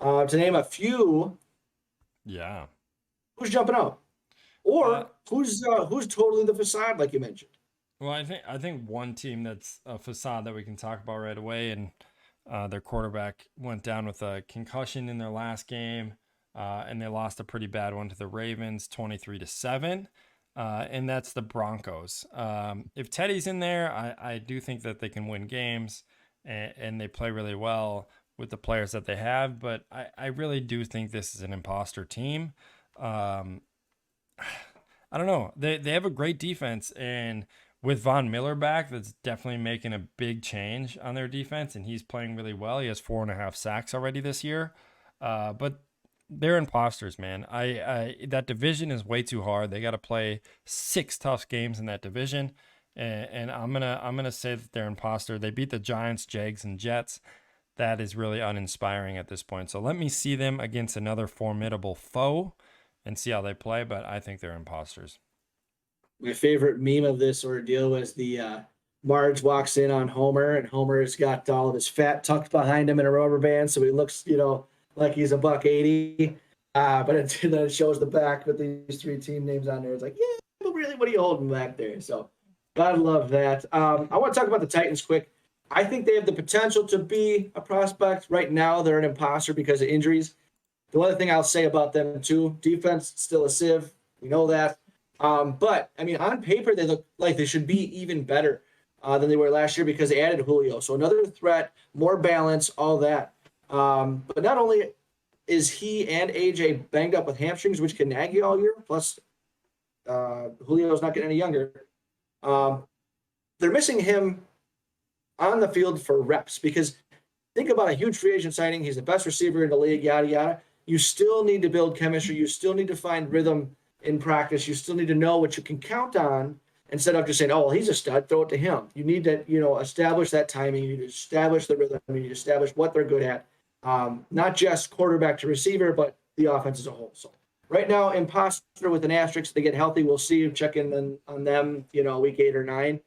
To name a few,
Yeah.
who's jumping out, or who's totally the facade, like you mentioned.
Well, I think one team that's a facade that we can talk about right away, and their quarterback went down with a concussion in their last game, and they lost a pretty bad one to the Ravens, 23-7, and that's the Broncos. If Teddy's in there, I do think that they can win games, and they play really well with the players that they have. But I really do think this is an imposter team. Um, I don't know. They have a great defense, and with Von Miller back, that's definitely making a big change on their defense, and he's playing really well. He has 4.5 sacks already this year. But they're imposters, man. I that division is way too hard. They got to play 6 tough games in that division, and I'm gonna say that they're imposter. They beat the Giants, Jags, and Jets. That is really uninspiring at this point. So let me see them against another formidable foe and see how they play. But I think they're imposters.
My favorite meme of this ordeal was the Marge walks in on Homer, and Homer's got all of his fat tucked behind him in a rubber band, so he looks, like he's a buck 80. But then it shows the back with these 3 team names on there. It's like, yeah, but really, what are you holding back there? So, God love that. I want to talk about the Titans quick. I think they have the potential to be a prospect. Right now, they're an imposter because of injuries. The other thing I'll say about them too, defense still a sieve. We know that. But I mean, on paper, they look like they should be even better than they were last year because they added Julio. So another threat, more balance, all that. But not only is he and AJ banged up with hamstrings, which can nag you all year, plus Julio's not getting any younger. They're missing him on the field for reps because think about a huge free agent signing. He's the best receiver in the league, yada, yada. You still need to build chemistry. You still need to find rhythm in practice. You still need to know what you can count on instead of just saying, oh, well, he's a stud, throw it to him. You need to, establish that timing. You need to establish the rhythm. You need to establish what they're good at. Not just quarterback to receiver, but the offense as a whole. So right now, imposter with an asterisk. They get healthy. We'll see. Check in on them, week 8 or 9.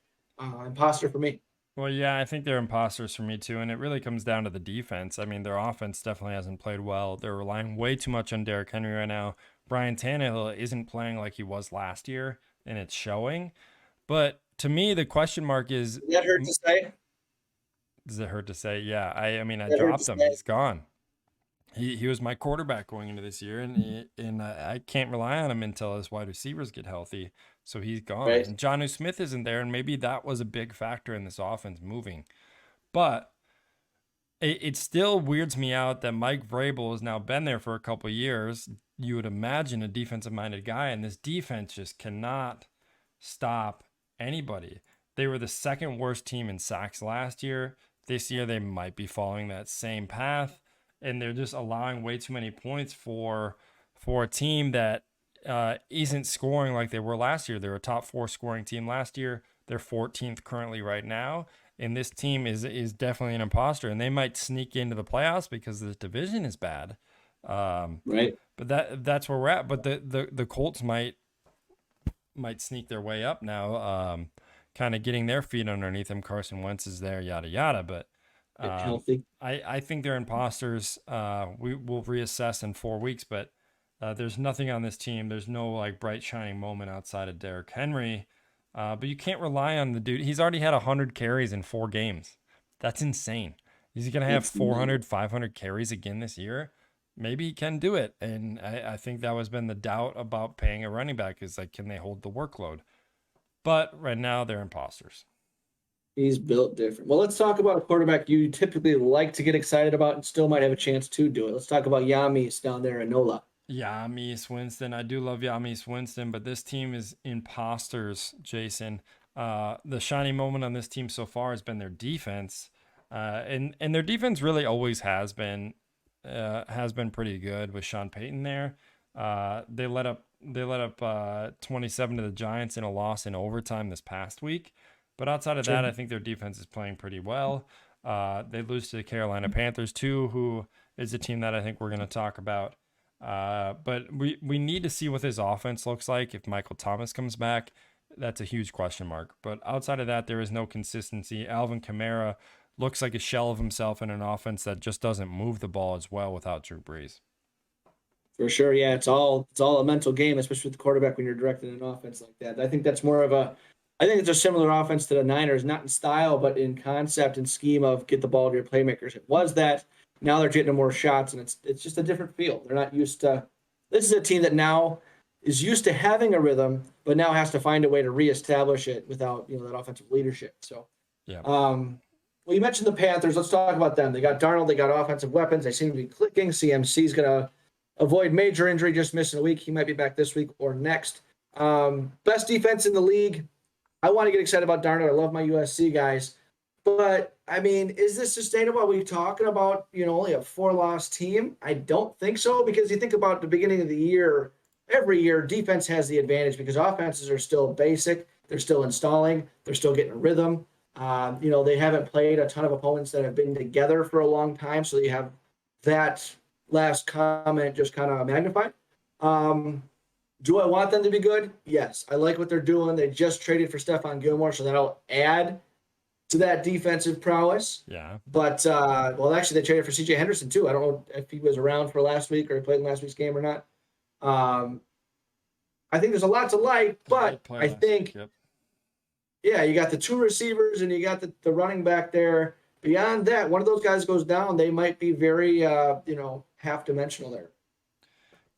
Imposter for me.
Well, yeah, I think they're imposters for me too, and it really comes down to the defense. I mean, their offense definitely hasn't played well. They're relying way too much on Derrick Henry right now. Brian Tannehill isn't playing like he was last year, and it's showing. But to me, the question mark is,
Does that hurt to say?
does it hurt to say? Yeah, I mean, I
That hurt to
dropped him.
say.
He's gone. He was my quarterback going into this year, and I can't rely on him until his wide receivers get healthy. So he's gone.
Right.
And Jonnu Smith isn't there, and maybe that was a big factor in this offense moving. But it still weirds me out that Mike Vrabel has now been there for a couple of years. You would imagine a defensive-minded guy, and this defense just cannot stop anybody. They were the second worst team in sacks last year. This year, they might be following that same path, and they're just allowing way too many points for a team that isn't scoring like they were last year. They were a top 4 scoring team last year. They're 14th currently right now, and this team is definitely an imposter, and they might sneak into the playoffs because the division is bad.
Right.
But that's where we're at. But the Colts might sneak their way up now, kind of getting their feet underneath them. Carson Wentz is there, yada yada. But
Healthy.
I think they're imposters. We will reassess in 4 weeks, but there's nothing on this team. There's no like bright shining moment outside of Derrick Henry. But you can't rely on the dude. He's already had 100 carries in 4 games. That's insane. He's going to have
It's
400, 500 carries again this year. Maybe he can do it. And I think that has been the doubt about paying a running back is like, can they hold the workload? But right now, they're imposters.
He's built different. Well, let's talk about a quarterback you typically like to get excited about and still might have a chance to do it. Let's talk about Yamis down there in NOLA.
Yamis Winston. I do love Yamis Winston, but this team is imposters, Jason. The shining moment on this team so far has been their defense. And their defense really always has been pretty good with Sean Payton there. They let up 27 to the Giants in a loss in overtime this past week. But outside of
Sure.
that, I think their defense is playing pretty well. They lose to the Carolina Panthers too, who is a team that I think we're going to talk about. But we need to see what his offense looks like if Michael Thomas comes back. That's a huge question mark. But outside of that, there is no consistency. Alvin Kamara looks like a shell of himself in an offense that just doesn't move the ball as well without Drew Brees.
For sure, yeah, it's all a mental game, especially with the quarterback when you're directing an offense like that. I think that's more of a, I think it's a similar offense to the Niners, not in style, but in concept and scheme of get the ball to your playmakers. It was that. Now they're getting more shots, and it's just a different feel. They're not used to. This is a team that now is used to having a rhythm, but now has to find a way to reestablish it without that offensive leadership. So,
Yeah.
well, you mentioned the Panthers. Let's talk about them. They got Darnold. They got offensive weapons. They seem to be clicking. CMC's gonna avoid major injury, just missing a week. He might be back this week or next. Best defense in the league. I want to get excited about Darnold. I love my USC guys. But, I mean, is this sustainable? Are we talking about, only a four-loss team? I don't think so, because you think about the beginning of the year, every year, defense has the advantage because offenses are still basic. They're still installing. They're still getting a rhythm. They haven't played a ton of opponents that have been together for a long time, so you have that last comment just kind of magnified. Um, do I want them to be good? Yes. I like what they're doing. They just traded for Stephon Gilmore, so that'll add to that defensive prowess.
Yeah.
But, well, actually, they traded for CJ Henderson, too. I don't know if he was around for last week or he played in last week's game or not. Um, I think there's a lot to like, but I think,
Yep.
yeah, you got the two receivers and you got the running back there. Beyond that, one of those guys goes down, they might be very, half dimensional there.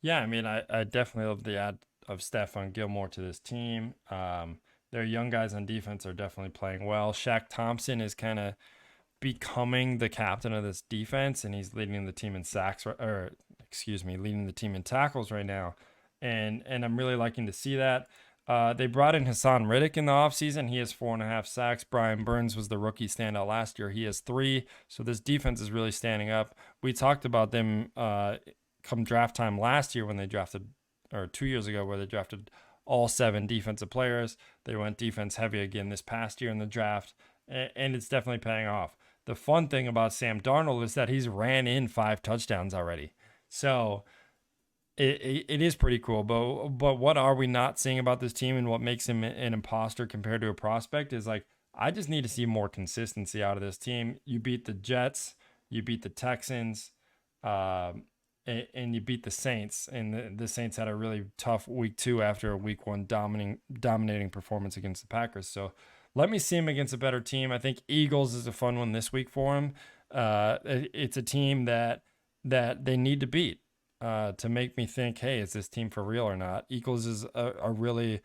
Yeah, I mean, I definitely love the add of Stephon Gilmore to this team. Their young guys on defense are definitely playing well. Shaq Thompson is kind of becoming the captain of this defense, and he's leading the team in sacks, or excuse me, leading the team in tackles right now. And I'm really liking to see that. They brought in Hassan Riddick in the offseason. He has 4.5 sacks. Brian Burns was the rookie standout last year. He has 3. So this defense is really standing up. We talked about them come draft time last year when they drafted, or 2 years ago, where they drafted all 7 defensive players. They went defense heavy again this past year in the draft, and it's definitely paying off. The fun thing about Sam Darnold is that he's ran in 5 touchdowns already. So it is pretty cool. But what are we not seeing about this team and what makes him an imposter compared to a prospect is like, I just need to see more consistency out of this team. You beat the Jets, you beat the Texans, and you beat the Saints. And the Saints had a really tough week 2 after a week 1 dominating performance against the Packers. So let me see him against a better team. I think Eagles is a fun one this week for him. It's a team that they need to beat to make me think, hey, is this team for real or not? Eagles is a really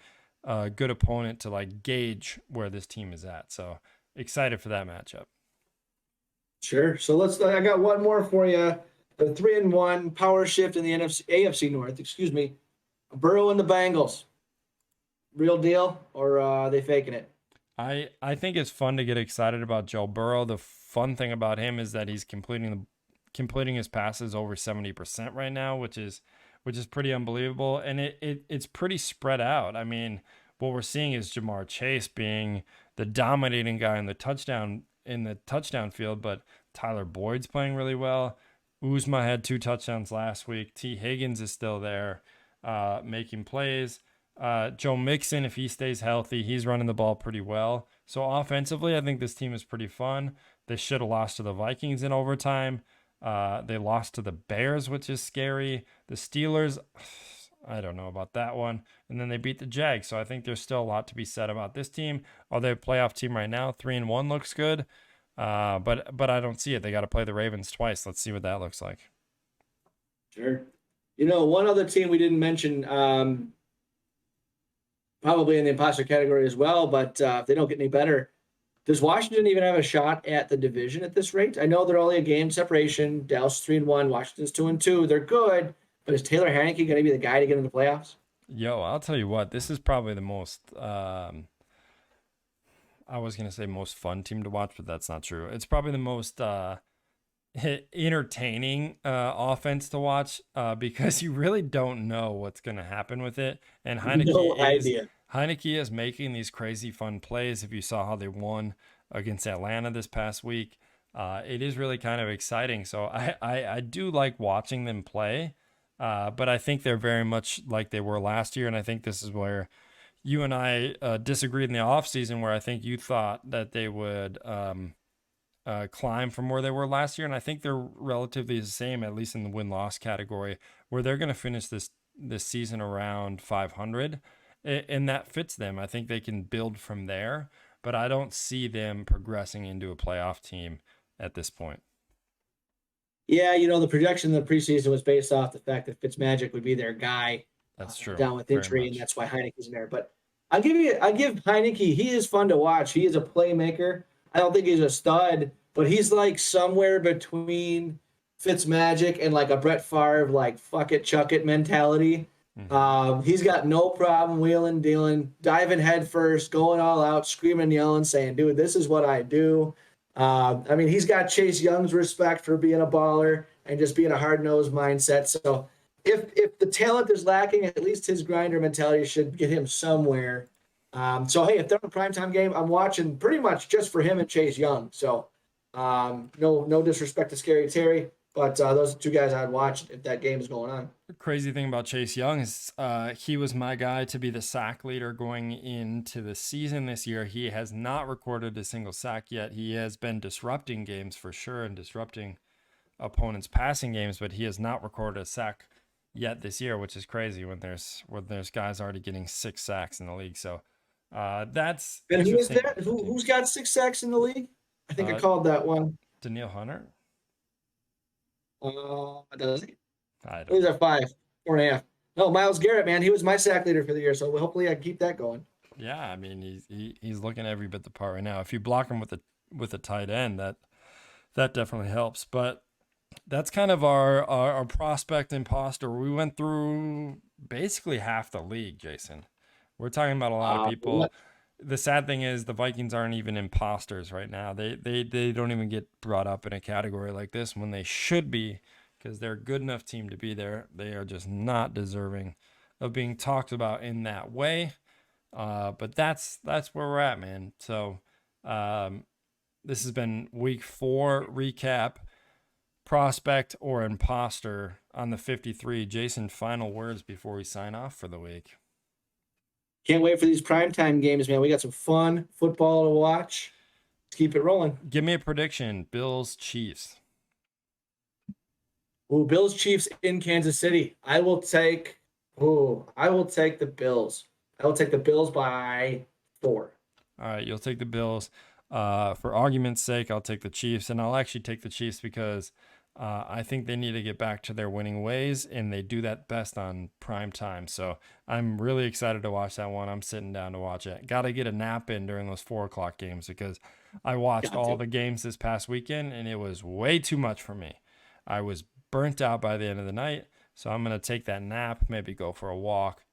good opponent to like gauge where this team is at. So excited for that matchup.
Sure. So I got one more for you. The 3-1 power shift in the AFC North, excuse me. Burrow and the Bengals. Real deal, or are they faking it?
I think it's fun to get excited about Joe Burrow. The fun thing about him is that he's completing his passes over 70% right now, which is pretty unbelievable. And it's pretty spread out. I mean, what we're seeing is Jamar Chase being the dominating guy in the touchdown field, but Tyler Boyd's playing really well. Uzma had 2 touchdowns last week. T. Higgins is still there, making plays. Joe Mixon, if he stays healthy, he's running the ball pretty well. So offensively, I think this team is pretty fun. They should have lost to the Vikings in overtime. They lost to the Bears, which is scary. The Steelers, I don't know about that one. And then they beat the Jags. So I think there's still a lot to be said about this team. Are they a playoff team right now? 3-1 looks good. But I don't see it. They got to play the Ravens twice. Let's see what that looks like.
Sure. One other team we didn't mention, probably in the imposter category as well, but if they don't get any better, does Washington even have a shot at the division at this rate? I know they're only a game separation. Dallas 3-1, Washington's 2-2. They're good, but is Taylor Heineke going to be the guy to get into the playoffs?
Yo, I'll tell you what, this is probably the most I was gonna say most fun team to watch, but that's not true. It's probably the most entertaining offense to watch because you really don't know what's gonna happen with it. And
No idea.
Heineke is making these crazy fun plays. If you saw how they won against Atlanta this past week, it is really kind of exciting. So I do like watching them play, but I think they're very much like they were last year, and I think this is where you and I disagreed in the offseason, where I think you thought that they would climb from where they were last year, and I think they're relatively the same, at least in the win-loss category, where they're going to finish this season around 500, and that fits them. I think they can build from there, but I don't see them progressing into a playoff team at this point.
Yeah, the projection in the preseason was based off the fact that Fitzmagic would be their guy
That's true.
down with
Very
injury, and
much.
that's why Heineke's in there. But I give Heineke. He is fun to watch. He is a playmaker. I don't think he's a stud, but he's like somewhere between Fitzmagic and like a Brett Favre, like fuck it, chuck it mentality. He's got no problem wheeling, dealing, diving head first, going all out, screaming and yelling, saying, "Dude, this is what I do." I mean, he's got Chase Young's respect for being a baller and just being a hard-nosed mindset. So if the talent is lacking, at least his grinder mentality should get him somewhere. So hey, if they're on a primetime game, I'm watching pretty much just for him and Chase Young. So no disrespect to Scary Terry, but those are two guys I'd watch if that game is going on.
The crazy thing about Chase Young is he was my guy to be the sack leader going into the season this year. He has not recorded a single sack yet. He has been disrupting games for sure and disrupting opponents' passing games, but he has not recorded a sack yet this year, which is crazy when there's guys already getting 6 sacks in the league. So that's
And who is
interesting.
that? Who's got 6 sacks in the league? I think I called that one.
Daniil Hunter?
Does he?
I don't
He's
know.
at 5, 4.5. No, Myles Garrett, man, he was my sack leader for the year, so hopefully I can keep that going.
Yeah, I mean he's looking every bit the part right now. If you block him with a tight end, that definitely helps. But that's kind of our prospect imposter. We went through basically half the league, Jason. We're talking about a lot of people. The sad thing is the Vikings aren't even imposters right now. They don't even get brought up in a category like this when they should be, because they're a good enough team to be there. They are just not deserving of being talked about in that way. But that's where we're at, man. So this has been week 4 recap. Prospect or imposter on the 53. Jason, final words before we sign off for the week.
Can't wait for these primetime games, man. We got some fun football to watch. Let's keep it rolling.
Give me a prediction. Bills, Chiefs.
Ooh, Bills Chiefs in Kansas City. I will take the Bills. I will take the Bills by 4.
All right, you'll take the Bills. For argument's sake, I'll take the Chiefs, and I'll actually take the Chiefs because I think they need to get back to their winning ways, and they do that best on prime time. So I'm really excited to watch that one. I'm sitting down to watch it. Got to get a nap in during those 4:00 games because I watched all the games this past weekend, and it was way too much for me. I was burnt out by the end of the night, so I'm going to take that nap, maybe go for a walk.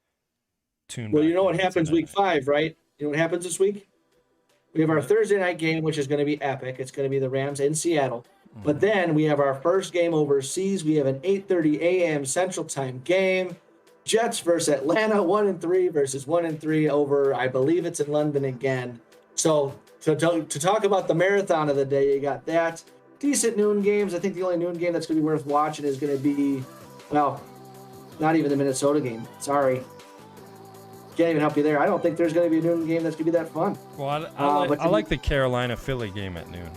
Well, you know what happens week 5, right? You know what happens this week? We have our Thursday night game, which is going to be epic. It's going to be the Rams in Seattle. But then we have our first game overseas. We have an 8:30 a.m. Central Time game. Jets versus Atlanta, 1-3 versus 1-3 over, I believe it's in London again. So to talk about the marathon of the day, you got that. Decent noon games. I think the only noon game that's going to be worth watching is going to be, well, not even the Minnesota game. Sorry. Can't even help you there. I don't think there's going to be a noon game that's going to be that fun.
Well, I like the Carolina-Philly game at noon.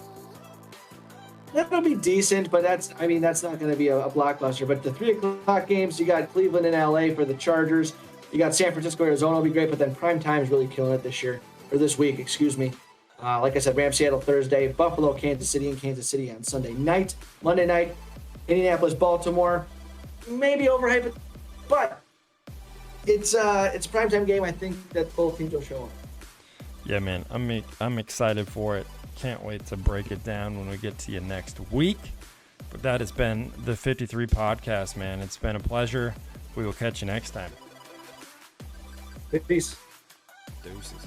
That'll be decent, but that's not going to be a blockbuster. But the 3:00 games, you got Cleveland and LA for the Chargers. You got San Francisco, Arizona will be great, but then prime time is really killing it this week, excuse me. Like I said, Rams, Seattle Thursday, Buffalo, Kansas City, and Kansas City on Sunday night. Monday night, Indianapolis, Baltimore. Maybe overhyped, but it's a primetime game. I think that both teams will show up.
Yeah, man, I'm excited for it. Can't wait to break it down when we get to you next week. But that has been the 53 podcast, man. It's been a pleasure. We will catch you next time.
Peace.
Deuces.